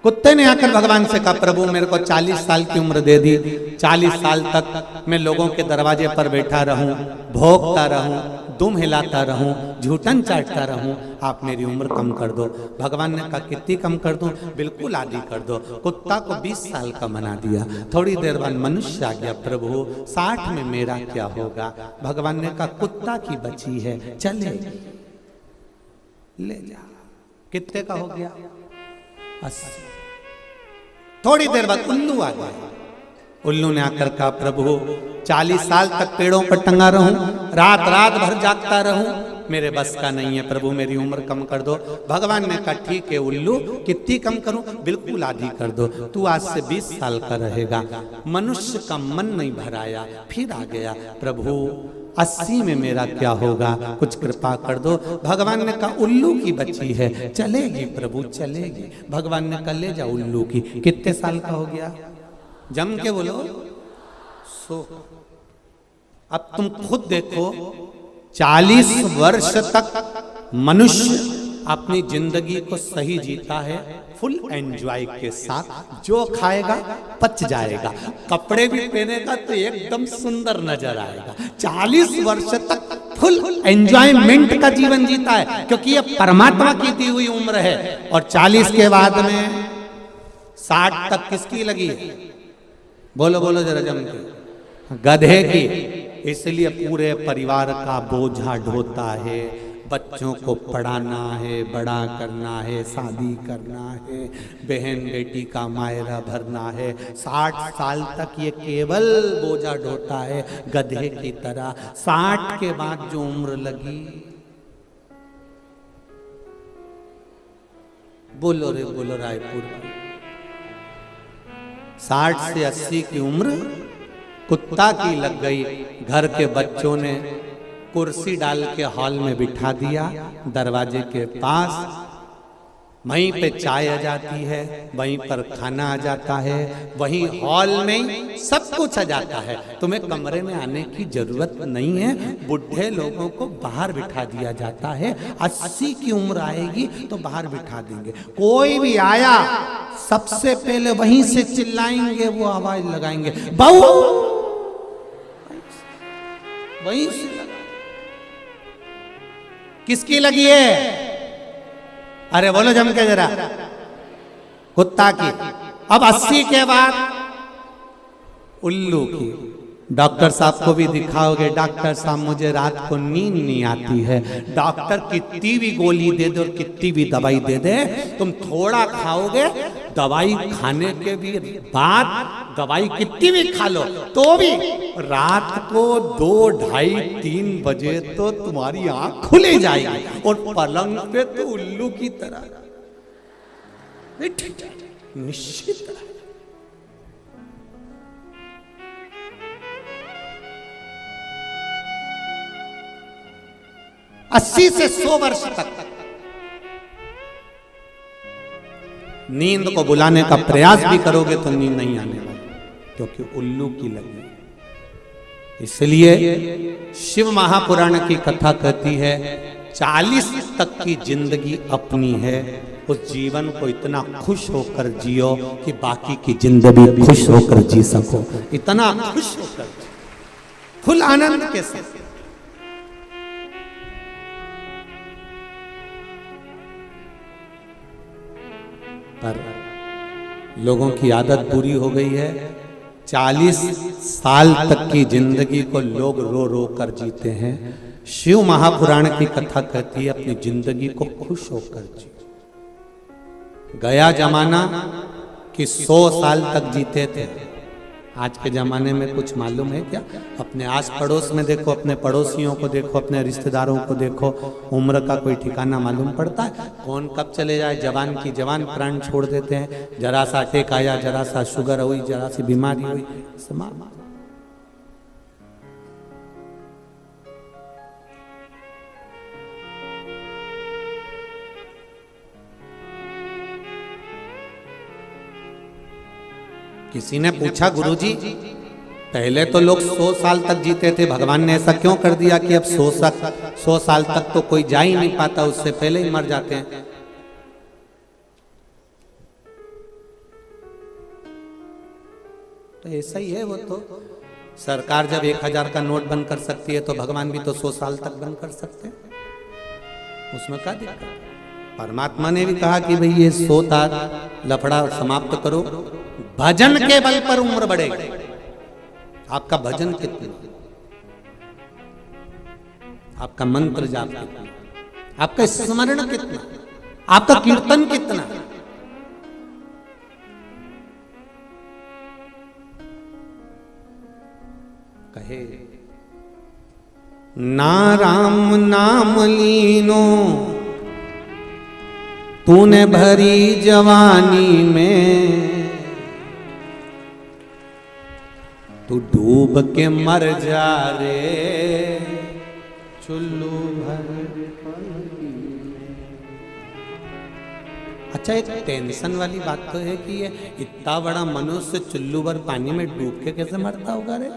कुत्ते ने आकर भगवान से कहा प्रभु मेरे को 40 साल की उम्र दे दी, 40 साल तक मैं लोगों के दरवाजे पर बैठा रहूं, भोंकता रहूं, दुम हिलाता रहूं, झूठन चाटता रहूं, आप मेरी उम्र कम कर दो। भगवान ने कहा कितनी कम कर दूं, बिल्कुल आधी कर दो। कुत्ता को 20 साल का बना दिया। थोड़ी देर बाद मनुष्य आ गया, प्रभु 60 में मेरा क्या होगा। भगवान ने कहा कुत्ता की बची है, चले ले जा। कितने का हो गया, 80। थोड़ी देर बाद उल्लू आ गया। उल्लू ने आकर कहा प्रभु 40 साल तक पेड़ों पर टंगा रहूं, रात रात भर जागता रहूं, मेरे बस का नहीं है प्रभु, मेरी उम्र कम कर दो। भगवान ने कहा ठीक है उल्लू, कितनी कम करूं, बिल्कुल आधी कर दो, तू आज से 20 साल का रहेगा। मनुष्य का मन नहीं भराया, फिर आ गया, प्रभु 80 में मेरा क्या होगा, कुछ कृपा कर दो। भगवान ने कहा उल्लू की बच्ची है, चलेगी प्रभु चलेगी। भगवान ने कहा ले जा उल्लू की। कितने साल का हो गया, जम के बोलो 100। अब तुम खुद देखो 40 वर्ष तक मनुष्य अपनी जिंदगी को सही जीता है, फुल एंजॉय के साथ, जो खाएगा पच जाएगा, कपड़े भी पहनेगा तो एकदम सुंदर नजर आएगा। 40 वर्ष तक फुल एंजॉयमेंट का जीवन जीता है, क्योंकि ये परमात्मा की दी हुई उम्र है। और 40 के बाद में 60 तक किसकी लगी है, बोलो बोलो जरा जम के, गधे की। इसलिए पूरे परिवार का बोझा ढोता है, बच्चों को पढ़ाना है, बड़ा करना है, शादी करना है, बहन बेटी का मायरा भरना है। 60 साल तक ये केवल बोझा ढोता है गधे की तरह। 60 के बाद जो उम्र लगी, बोलो रे बोलो रायपुर, 60 से 80 की उम्र कुत्ता की लग गई। घर के बच्चों ने कुर्सी डाल के हॉल में बिठा दिया, दरवाजे के पास, वहीं पे चाय आ जाती है, वहीं पर खाना आ जाता है, वहीं हॉल में सब कुछ आ जाता है। तुम्हें कमरे में आने की जरूरत नहीं है। बुढ़े लोगों को बाहर बिठा दिया जाता है। 80 की उम्र आएगी तो बाहर बिठा देंगे। कोई भी आया सबसे पहले वहीं से चिल्लाएंगे, वो आवाज लगाएंगे, बहू, वहीं से किसकी लगी है? अरे बोलो जम के जरा। कुत्ता की। अब 80 के बाद उल्लू की। डॉक्टर साहब को भी दिखाओगे, डॉक्टर साहब मुझे रात को नींद नहीं आती है। डॉक्टर कितनी भी गोली दे दे और कितनी भी दवाई दे दे, तुम थोड़ा खाओगे, दवाई खाने के भी बाद दवाई कितनी भी खा लो तो भी रात को 2, 2:30, 3 बजे तो तुम्हारी आंख खुले जाएगी और पलंग पे तो उल्लू की तरह निश्चित। 80 से 100 वर्ष तक नींद को बुलाने का प्रयास भी करोगे तो नींद नहीं आने वाली, क्योंकि उल्लू की लगी। इसलिए शिव महापुराण की कथा कहती है 40 तक की जिंदगी अपनी है, उस जीवन को इतना खुश होकर जियो कि बाकी की जिंदगी खुश होकर जी सको। इतना खुश होकर, फुल आनंद के साथ। पर लोगों की आदत बुरी हो गई है, 40 साल तक की जिंदगी को लोग रो रो कर जीते हैं। शिव महापुराण की कथा कहती है अपनी जिंदगी को खुश होकर जी। गया जमाना कि 100 साल तक जीते थे, आज के जमाने में कुछ मालूम है क्या? अपने आस पड़ोस में देखो, अपने पड़ोसियों को देखो, अपने रिश्तेदारों को देखो, उम्र का कोई ठिकाना मालूम पड़ता है? कौन कब चले जाए, जवान की जवान प्राण छोड़ देते हैं। जरा सा अटैक आया, जरा सा शुगर हुई, जरा सी बीमारी हुई, समाप्त। किसी ने पूछा गुरुजी पहले तो लोग 100 साल तक जीते थे, भगवान ने ऐसा क्यों कर दिया कि अब 100 साल तक तो कोई जा ही नहीं पाता, उससे पहले ही मर जाते हैं। तो ऐसा ही है, वो तो सरकार जब 1000 का नोट बंद कर सकती है तो भगवान भी तो 100 साल तक बंद कर सकते हैं, उसमें क्या दिक्कत? परमात्मा ने भी कहा कि भाई ये 100 लफड़ा समाप्त करो, भजन के बल पर उम्र बढ़ेगी। आपका भजन कितना, आपका मंत्र जाप कितना, आपका स्मरण कितना, आपका कीर्तन कितना। कहे ना राम नाम लीनो तूने भरी जवानी में, तू डूब के मर जा रे चुल्लू भर। अच्छा, एक टेंशन वाली बात तो है कि ये इतना बड़ा मनुष्य चुल्लू भर पानी में डूब के कैसे मरता होगा रे?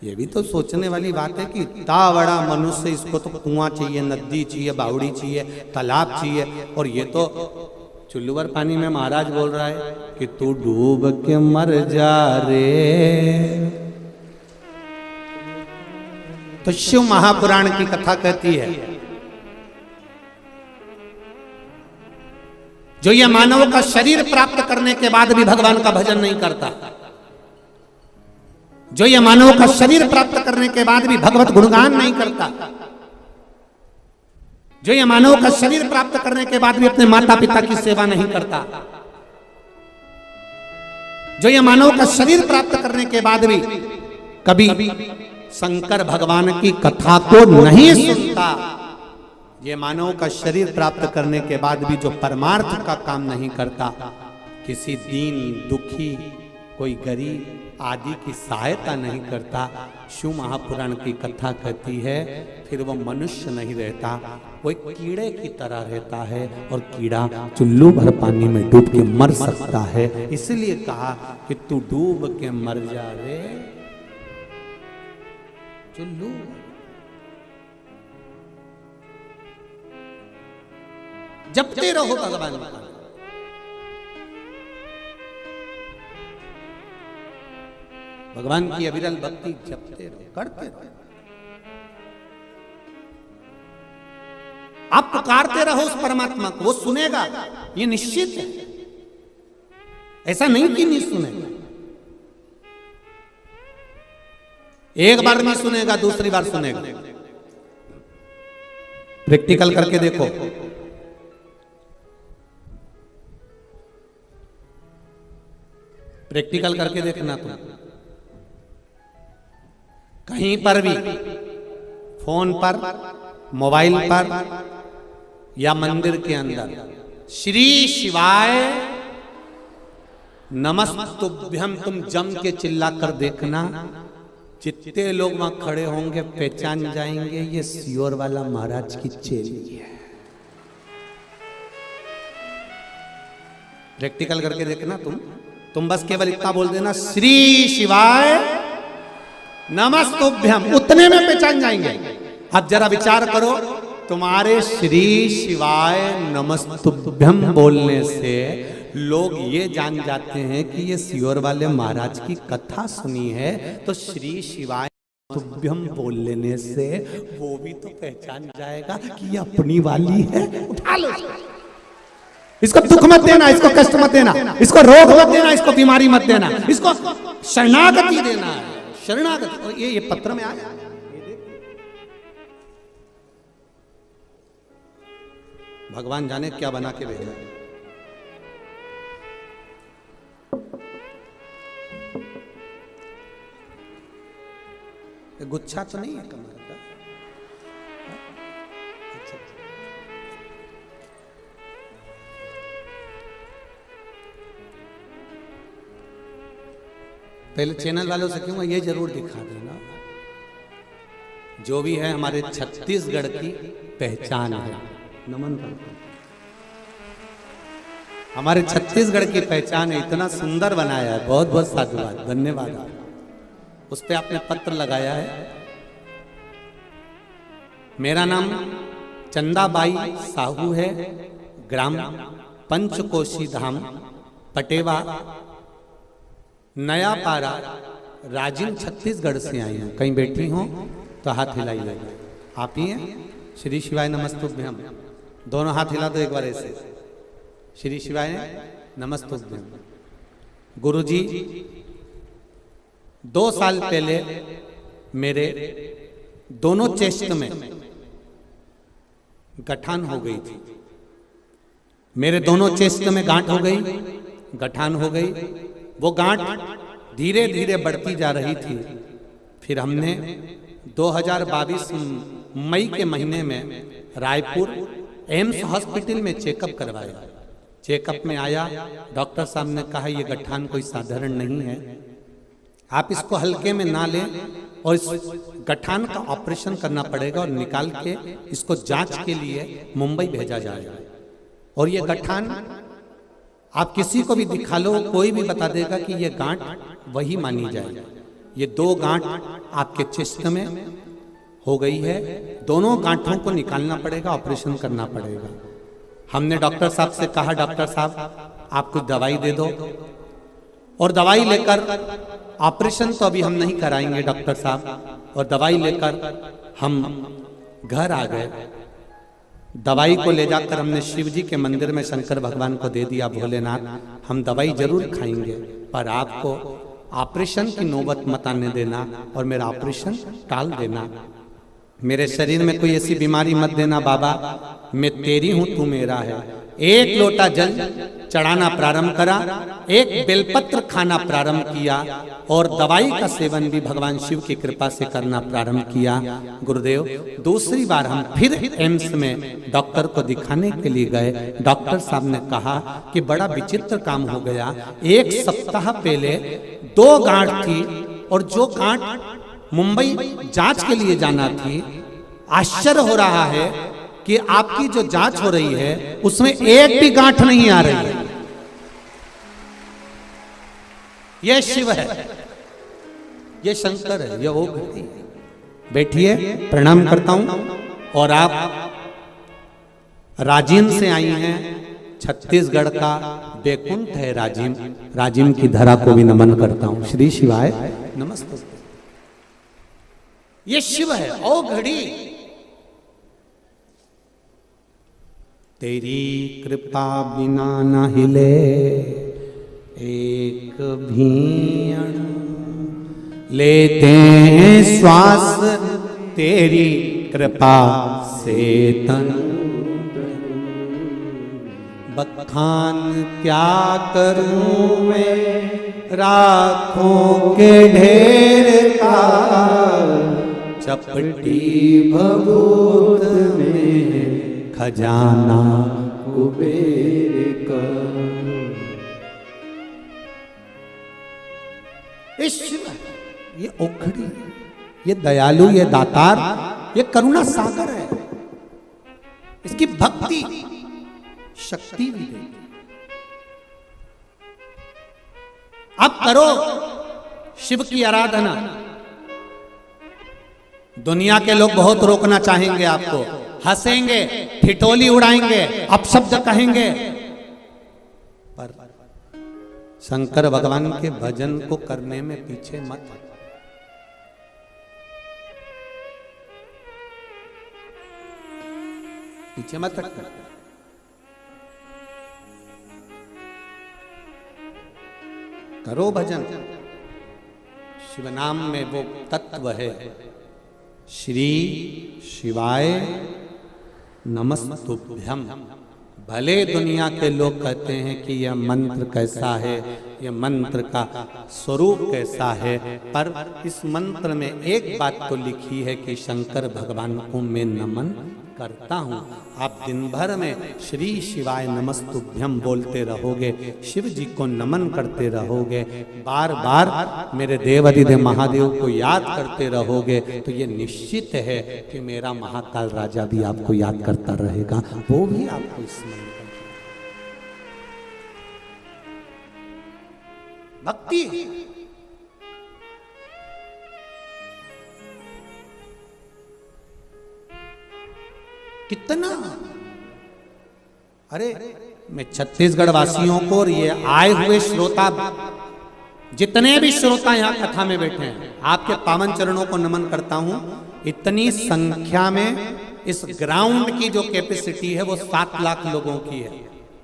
ये भी तो सोचने वाली बात है कि इतना बड़ा मनुष्य, इसको तो कुआं चाहिए, नदी चाहिए, बावड़ी चाहिए, तालाब चाहिए, और ये तो चुल्लू भर पानी में महाराज बोल रहा है कि तू डूब के मर जा रे। तो शिव महापुराण की कथा कहती है जो ये मानव का शरीर प्राप्त करने के बाद भी भगवान का भजन नहीं करता, जो ये मानव का शरीर प्राप्त करने के बाद भी भगवत गुणगान नहीं करता, जो ये मानव का शरीर प्राप्त करने के बाद भी अपने माता पिता की सेवा नहीं करता, जो ये मानव का शरीर प्राप्त करने के बाद भी कभी शंकर भगवान की कथा को नहीं सुनता, ये मानव का शरीर प्राप्त करने के बाद भी जो परमार्थ का काम नहीं करता, किसी दीन दुखी, कोई गरीब आदि की सहायता नहीं करता, शिव महापुराण की कथा कहती है फिर वो मनुष्य नहीं रहता, वो एक कीड़े की तरह रहता है, और कीड़ा चुल्लू भर पानी में डूब के मर सकता है। इसलिए कहा कि तू डूब के मर जा रे चुल्लू। जपते रहो भगवान का, भगवान की अविरल भक्ति जपते रहो, करते रहो। आप पुकारते रहो उस परमात्मा को, वो सुनेगा, ये निश्चित है। ऐसा नहीं कि नहीं सुनेगा, एक बार नहीं सुनेगा, दूसरी बार सुनेगा। प्रैक्टिकल करके देखो। प्रैक्टिकल करके देखना तुम। कहीं पर भी फोन पर, मोबाइल पर या मंदिर के अंदर श्री शिवाय नमस्तुभ्यम तुम जम के चिल्ला कर देखना, जितने लोग वहां खड़े होंगे पहचान जाएंगे ये सियोर वाला महाराज की चेली है। प्रैक्टिकल करके देखना तुम बस केवल इतना बोल देना श्री शिवाय नमस्तुभ्यम, उतने में पहचान जाएंगे। अब जरा विचार करो, तुम्हारे श्री शिवाय नमस्तुभ्यम बोलने से लोग ये जान जाते हैं कि ये सियोर वाले महाराज की कथा सुनी है, तो श्री शिवाय नमस्तुभ्यम बोल लेने से वो भी तो पहचान जाएगा कि ये अपनी वाली है। उठा लो इसको, दुख मत देना, इसको कष्ट मत देना, इसको रोग मत देना, इसको बीमारी मत देना, इसको शरणागति देना है, शरणागति। ये पत्र में आया, भगवान जाने क्या बना के भेजा। गुच्छा तो नहीं है कमर का? अच्छा। पहले चैनल वालों से क्यों ये जरूर दिखा देना, जो भी है हमारे छत्तीसगढ़ की पहचान है। नमन करता हूं, हमारे छत्तीसगढ़ की पहचान है, इतना सुंदर बनाया है, बहुत बहुत साधुवाद, धन्यवाद। उस पे आपने पत्र लगाया है। मेरा नाम चंदाबाई साहू है, ग्राम पंचकोशी धाम, पटेवा, नया पारा, राजिम, छत्तीसगढ़ से आई हूँ। कहीं बैठी हो तो हाथ हिलाई लगे। आप ही हैं? श्री शिवाय नमस्तुभ्यम, दोनों हाथ हिला दो एक बार ऐसे। श्री शिवाय नमस्तुभ्यम। गुरुजी 2 साल पहले मेरे दोनों चेस्ट में गठान हो गई थी। मेरे दोनों चेस्ट में गांठ हो गई, गठान हो गई। वो गांठ धीरे धीरे बढ़ती जा रही थी। फिर हमने 2022 मई के महीने में रायपुर एम्स हॉस्पिटल में चेकअप करवाया। चेकअप में आया, डॉक्टर साहब ने कहा ये गठान कोई साधारण नहीं है, आप इसको हल्के में ना लें और इस गठान का ऑपरेशन करना पड़ेगा और निकाल के इसको जांच के लिए मुंबई भेजा जाएगा। और ये गठान आप किसी को भी दिखा लो, कोई भी बता देगा कि ये गांठ वही मानी जाएगी। ये 2 गांठ आपके चेस्ट में हो गई है, दोनों गांठों को निकालना पड़ेगा, ऑपरेशन करना पड़ेगा। हमने डॉक्टर साहब से कहा, डॉक्टर साहब आप कुछ दवाई दे दो, और दवाई लेकर, ऑपरेशन तो अभी हम नहीं कराएंगे डॉक्टर साहब, और दवाई लेकर हम घर आ गए। दवाई को ले जाकर हमने शिव जी के मंदिर में शंकर भगवान को दे दिया, भोलेनाथ हम दवाई जरूर खाएंगे पर आपको ऑपरेशन की नौबत मत आने देना और मेरा ऑपरेशन टाल देना। मेरे शरीर में कोई ऐसी बीमारी मत देना बाबा, मैं तेरी हूं तू मेरा है। एक लोटा जल चढ़ाना प्रारंभ करा, एक बेलपत्र खाना प्रारंभ किया और दवाई का सेवन भी भगवान शिव की कृपा से करना प्रारंभ किया। गुरुदेव, दूसरी बार हम फिर एम्स में डॉक्टर को दिखाने के लिए गए। डॉक्टर साहब ने कहा कि बड़ा विचित्र काम हो गया, 1 सप्ताह पहले 2 गांठ थी और जो गांठ मुंबई जांच के लिए जाना थी, आश्चर्य हो रहा है कि आपकी जो जांच हो रही है उसमें एक भी गांठ नहीं आ रही है। यह शिव है, यह शंकर है, यह ओम है। बैठिए, प्रणाम करता हूं। और आप राजिम से आई हैं, छत्तीसगढ़ का बैकुंठ है राजिम, राजिम की धरा को भी नमन करता हूं। श्री शिवाय नमस्ते। ये शिव है। ओ घड़ी तेरी कृपा बिना न हिले एक भी अणु, लेते हैं श्वास तेरी कृपा से तनु। बखान क्या करूं मैं राखों के ढेर का, चपटी भभूत में खजाना कुबेर का। ये ओखड़ी, ये दयालु, ये दातार, ये करुणा सागर है। इसकी भक्ति शक्ति भी देती। अब करो शिव की आराधना। दुनिया के लोग बहुत रोकना चाहेंगे आपको, हंसेंगे, ठिठोली उड़ाएंगे, अपशब्द कहेंगे, पर शंकर भगवान के भजन को करने में पीछे मत। पीछे मत रखना। करो भजन। शिव नाम में वो तत्व है, श्री शिवाय नमस्तुभ्यम। भले दुनिया के लोग कहते हैं कि यह मंत्र कैसा है, यह मंत्र का स्वरूप कैसा है, पर इस मंत्र में एक बात तो लिखी है कि शंकर भगवान को मैं नमन करता हूँ। आप दिन भर में श्री शिवाय नमस्तुभ्यम बोलते रहोगे, शिव जी को नमन करते रहोगे, बार बार मेरे देवाधिदेव महादेव को याद करते रहोगे, तो ये निश्चित है कि मेरा महाकाल राजा भी आपको याद करता रहेगा, वो भी आपको स्मरण करेगा। भक्ति कितना। अरे मैं छत्तीसगढ़ वासियों को और ये आए हुए श्रोता, जितने भी श्रोता यहाँ कथा में बैठे हैं, आपके पावन चरणों को नमन करता हूं। इतनी संख्या में इस ग्राउंड की जो कैपेसिटी है वो 7 लाख लोगों की है,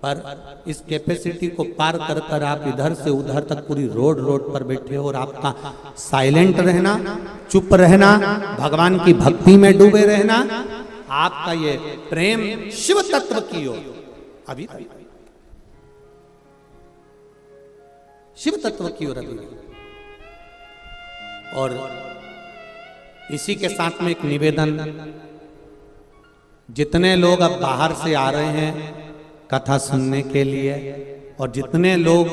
पर इस कैपेसिटी को पार कर कर आप इधर से उधर तक पूरी रोड पर बैठे हो, और आपका साइलेंट रहना, चुप रहना, भगवान की भक्ति में डूबे रहना, आपका ये प्रेम शिव तत्व की ओर, अभी शिव तत्व की ओर अभी। और इसी के साथ में एक निवेदन, जितने लोग अब बाहर से आ रहे हैं कथा सुनने के लिए, और जितने लोग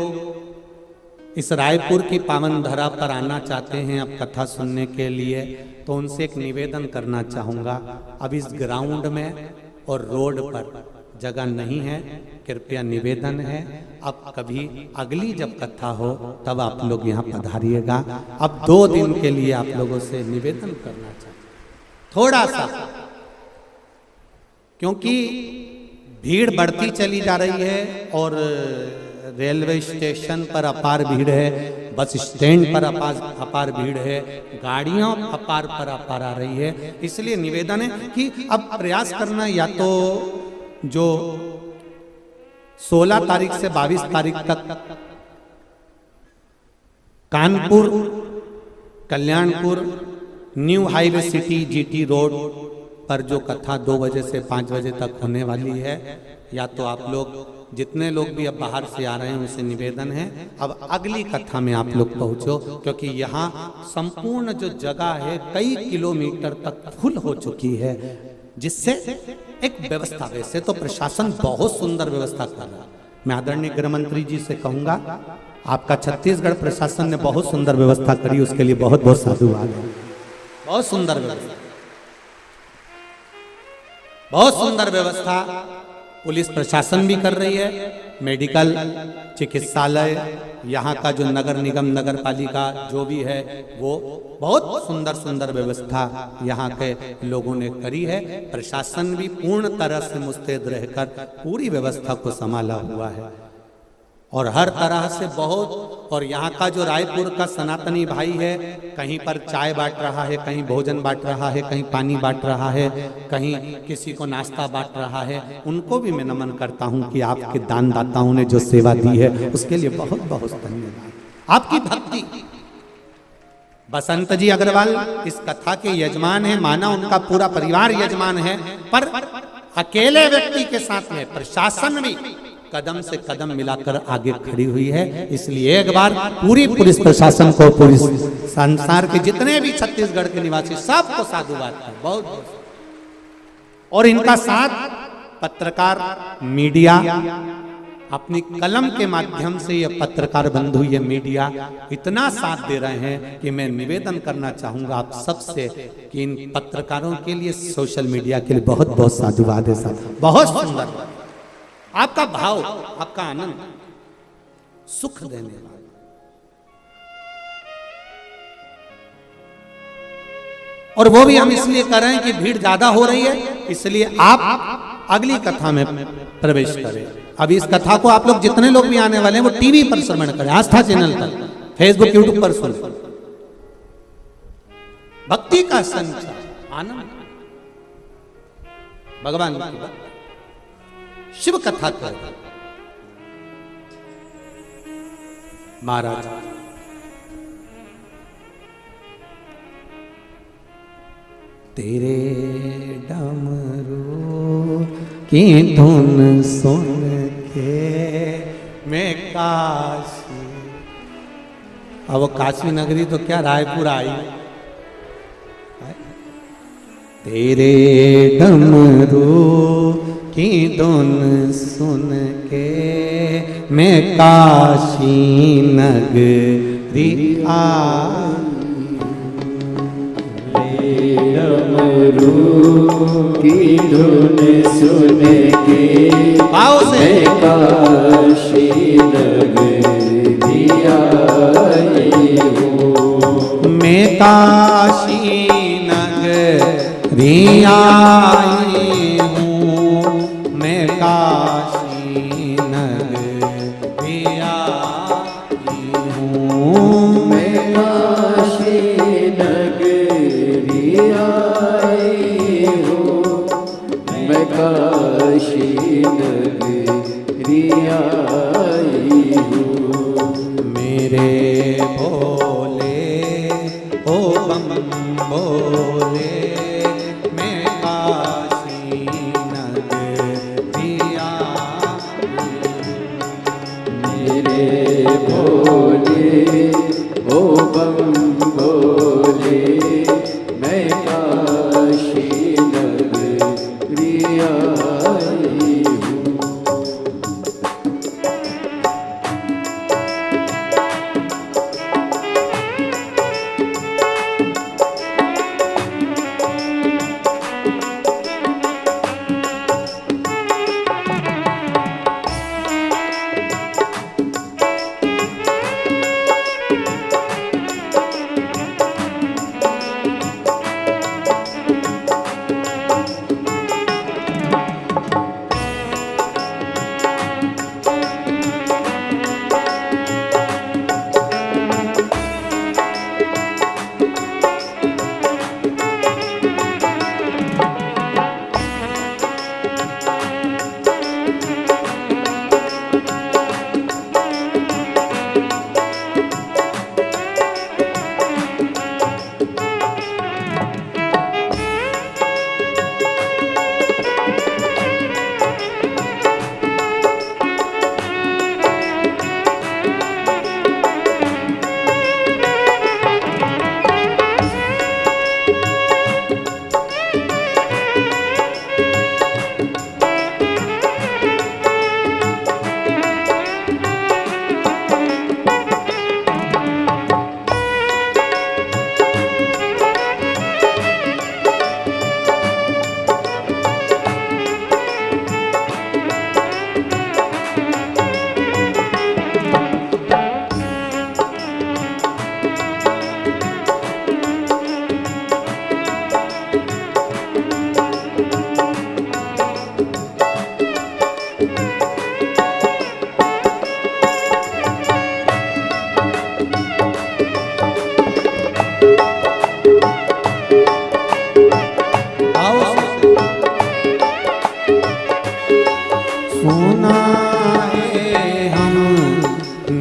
इस रायपुर की पावन धरा पर आना चाहते हैं अब कथा सुनने के लिए, तो उनसे एक निवेदन करना चाहूँगा। अब इस ग्राउंड में और रोड पर जगह नहीं है, कृपया निवेदन है, अब कभी अगली जब कथा हो तब आप लोग यहाँ पधारिएगा। अब 2 दिन के लिए आप लोगों से निवेदन करना चाहते थोड़ा सा, क्योंकि भीड़ बढ़ती चली जा रही है, और रेलवे स्टेशन पर अपार भीड़ है, बस स्टैंड पर अपार भीड़ है, गाड़ियां अपार आ रही है। इसलिए निवेदन है कि अब प्रयास करना, या तो जो 16 तारीख से 22 तारीख तक Kanpur, Kalyanpur, new highway city GT road पर जो कथा 2 बजे से 5 बजे तक होने वाली है, या तो आप लोग, जितने लोग भी अब बाहर से आ रहे हैं उनसे निवेदन है अब अगली कथा में आप लोग पहुंचो, क्योंकि यहाँ संपूर्ण जो जगह है कई किलोमीटर तक फुल हो चुकी है, जिससे एक व्यवस्था, वैसे तो प्रशासन बहुत सुंदर व्यवस्था कर रहा है। मैं आदरणीय गृह मंत्री जी से कहूंगा, आपका छत्तीसगढ़ प्रशासन ने बहुत सुंदर व्यवस्था करी, उसके लिए बहुत बहुत साधुवाद है। बहुत सुंदर व्यवस्था, बहुत सुंदर व्यवस्था पुलिस प्रशासन भी कर रही है, मेडिकल, चिकित्सालय, यहाँ का जो नगर निगम, नगर पालिका जो भी है, वो बहुत सुंदर सुंदर व्यवस्था यहाँ के लोगों ने करी है। प्रशासन भी पूर्ण तरह से मुस्तैद रहकर पूरी व्यवस्था को संभाला हुआ है। और हर तरह से बहुत। और यहाँ का जो रायपुर का सनातनी भाई है, कहीं पर चाय बांट रहा है, कहीं भोजन बांट रहा है, कहीं पानी बांट रहा है, कहीं किसी को नाश्ता बांट रहा है, उनको भी मैं नमन करता हूँ कि आपके दान दाताओं ने जो सेवा दी है उसके लिए बहुत बहुत धन्यवाद। आपकी भक्ति। बसंत जी अग्रवाल इस कथा के यजमान है, माना उनका पूरा परिवार यजमान है, पर अकेले व्यक्ति के साथ में प्रशासन भी कदम से कदम मिलाकर आगे खड़ी हुई है। इसलिए एक बार पूरी पुलिस प्रशासन को, पूरी संसार के जितने भी छत्तीसगढ़ के निवासी सबको साधुवाद है, बहुत बहुत। और इनका साथ पत्रकार मीडिया अपनी कलम के माध्यम से, ये पत्रकार बंधु, ये मीडिया इतना साथ दे रहे हैं कि मैं निवेदन करना चाहूंगा आप सबसे कि इन पत्रकारों के लिए, सोशल मीडिया के लिए बहुत बहुत साधुवाद है साहब। बहुत सुंदर आपका भाव, आपका आनंद सुख देने वाला। और वो भी हम इसलिए कर रहे हैं कि भीड़ ज्यादा हो रही है, इसलिए आप अगली कथा में प्रवेश करें। अभी इस कथा को आप लोग जितने लोग भी आने वाले हैं वो टीवी पर श्रवण करें, आस्था चैनल पर, फेसबुक यूट्यूब पर सुने। भक्ति का संचार, आनंद, भगवान की बात, शिव कथा कर महाराज। तेरे डमरू की धुन सुन के मैं काशी, अब काशी नगरी तो क्या रायपुर आई। तेरे डमरू की धुन सुन के मैं काशी नगरी आई। डमरू की धुन सुन के भाव से मैं काशी नगरी आई हूँ। मैं काशी नगरी आई हूँ, मैं काशी नगरी आई हूँ, मैं काशी नगरी आई हूँ, मैं काशी नगरी आई हूँ। मेरे भोले ओ बम भोले, मैं काशी नगरी आई। मेरे भोले ओ बम भोले, मैं काशी नगरी आई हूँ।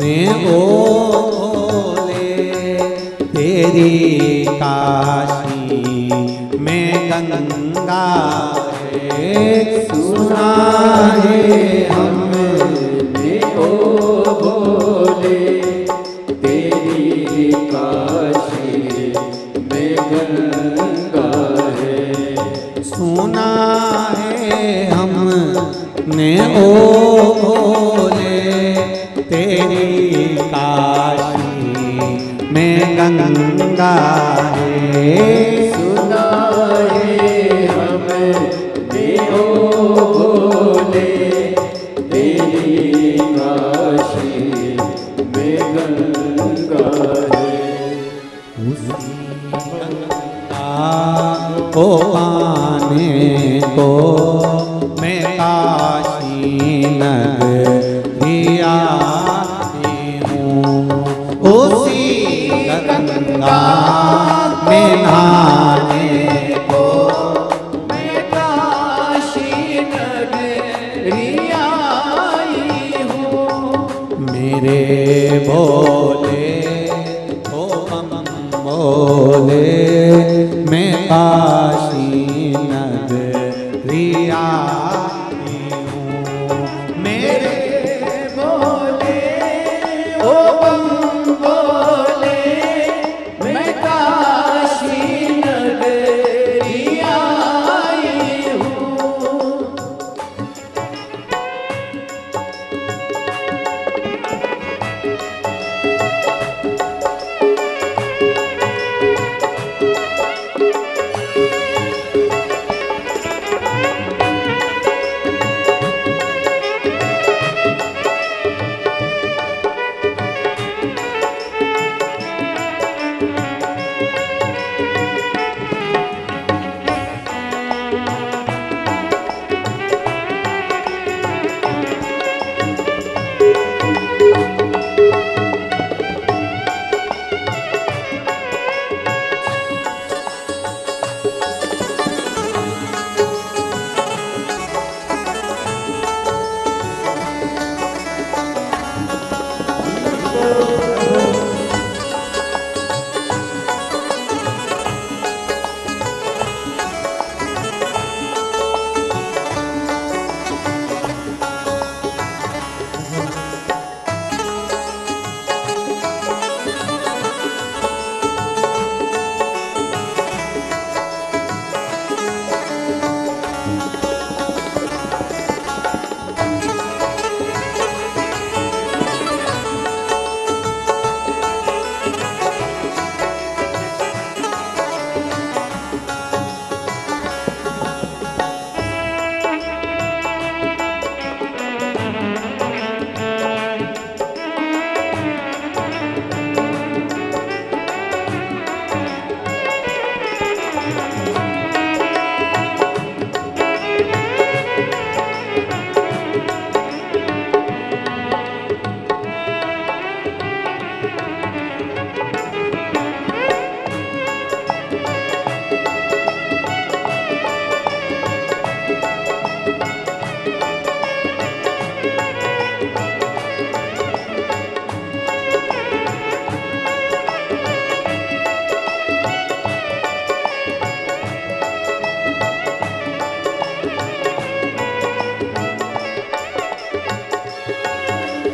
ने ओ भोले तेरी काशी में गंगा है, सुना है हमने ओ भोले तेरी काशी में गंगा है। सुना है हमने ओ भोले तेरी काशी में गंगा है, सुना है हमने ओ भोले तेरी काशी में गंगा है। उसी गंगा को पाने को मैं काशी नगरी आई हूँ, उसी गंगा में नहाने को मैं काशी नगरी आई हूँ। मेरे भोले ओ बम भोले मैं काशी नगरी आई हूँ, मेरे भोले ओ बम भोले मैं काशी नगरी आई हूँ।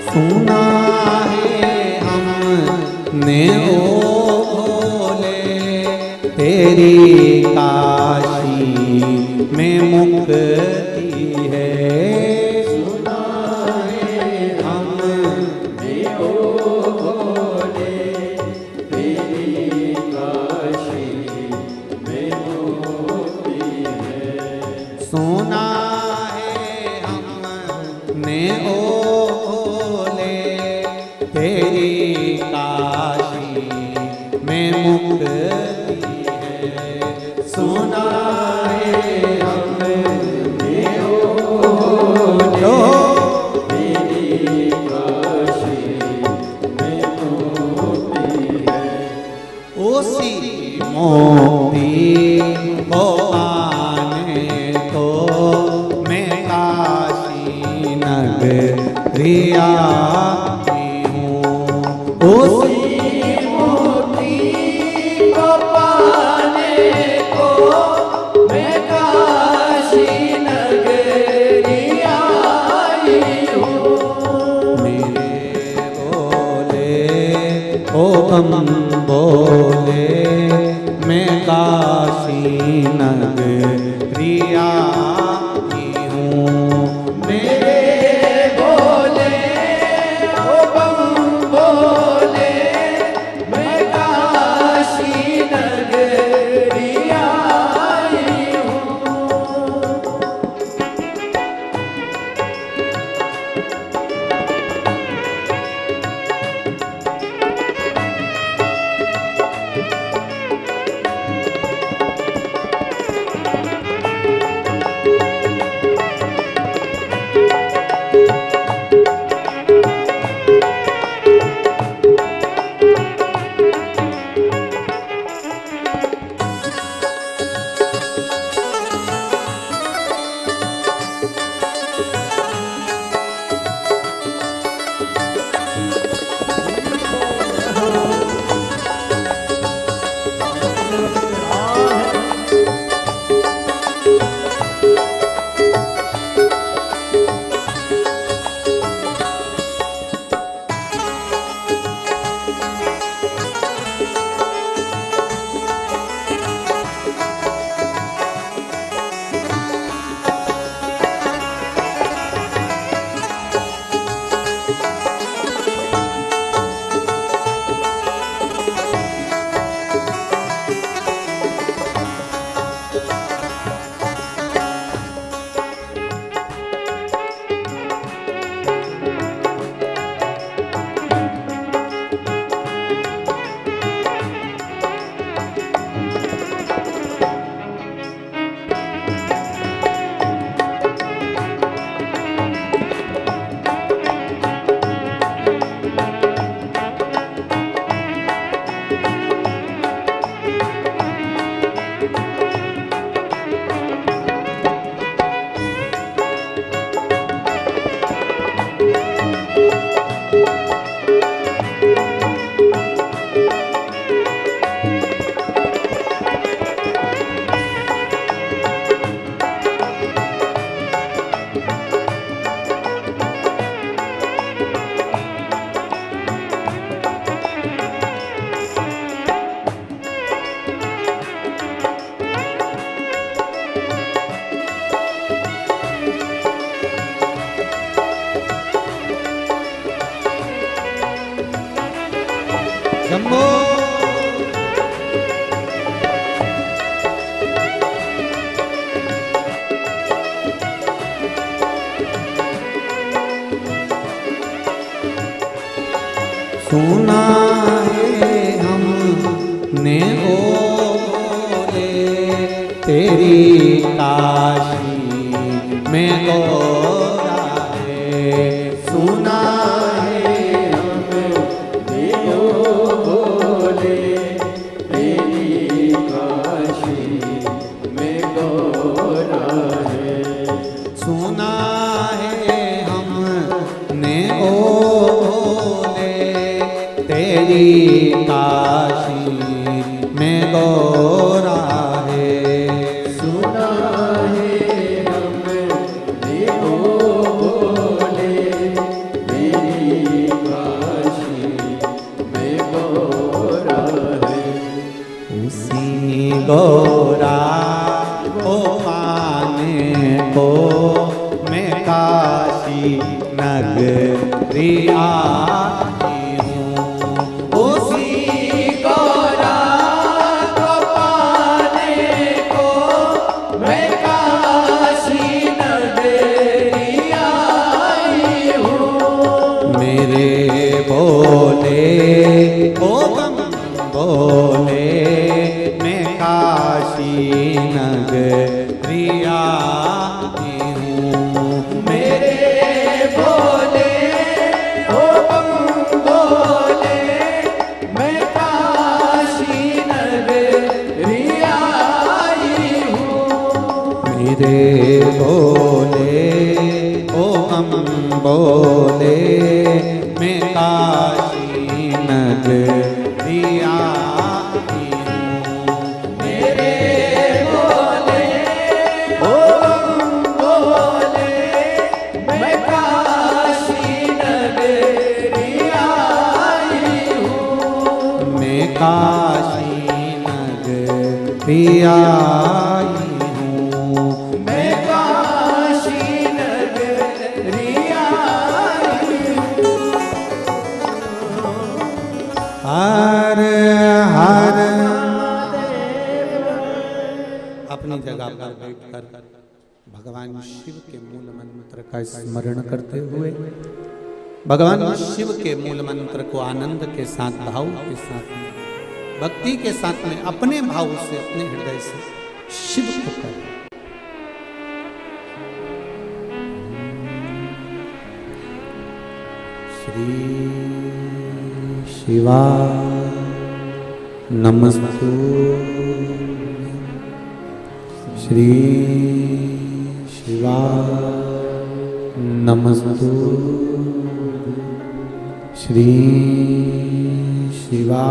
सुना है हमने ओ भोले तेरी काशी में मुक्ति है, सुना है हमने ओ भोले तेरी काशी में मुक्ति है। सुना है हमने ओ भोले तेरी काशी में मुक्ति है, सुना है हमने ओ तेरी काशी में मुक्ति है। उसी मोती को पाने को मैं काशी नगरी आई हूँ, बम बोले मैं काशी नगरी आई हूँ। मेरे बोले ओ बम बोले मैं काशी नगरी आई हूँ। शंभो सुना है हमने ओ बोले तेरी काशी में गोरा है। सुना है हमने ओ बोले तेरी काशी में गोरा है। सुना है हमने ओ तेरी काशी में गोरा है। सुना है हमने ओ बोले तेरी काशी में गोरा है। उसी गोरा को पाने को मैं काशी नगरी आई हूँ। उसी गोरा को पाने को मैं काशी नगरी आई हूँ। मेरे बोले ओ बम बोले मैं काशी नगरी आई हूँ। मेरे बोले ओ बम बोले मैं काशी नगरी आई हूँ। मेरे बोले ओ बम बोले मैं काशी नगरी आई हूँ, मैं काशी नगरी आई हर हर अपनी जगह पर बैठकर भगवान शिव के मूल मंत्र का स्मरण करते हुए भगवान शिव के मूल मंत्र को आनंद के साथ, भाव के साथ, भक्ति के साथ में अपने भाव से, अपने हृदय से शिव को कर श्री शिवा नमस्तु, श्री शिवा नमस्तु, श्री शिवा।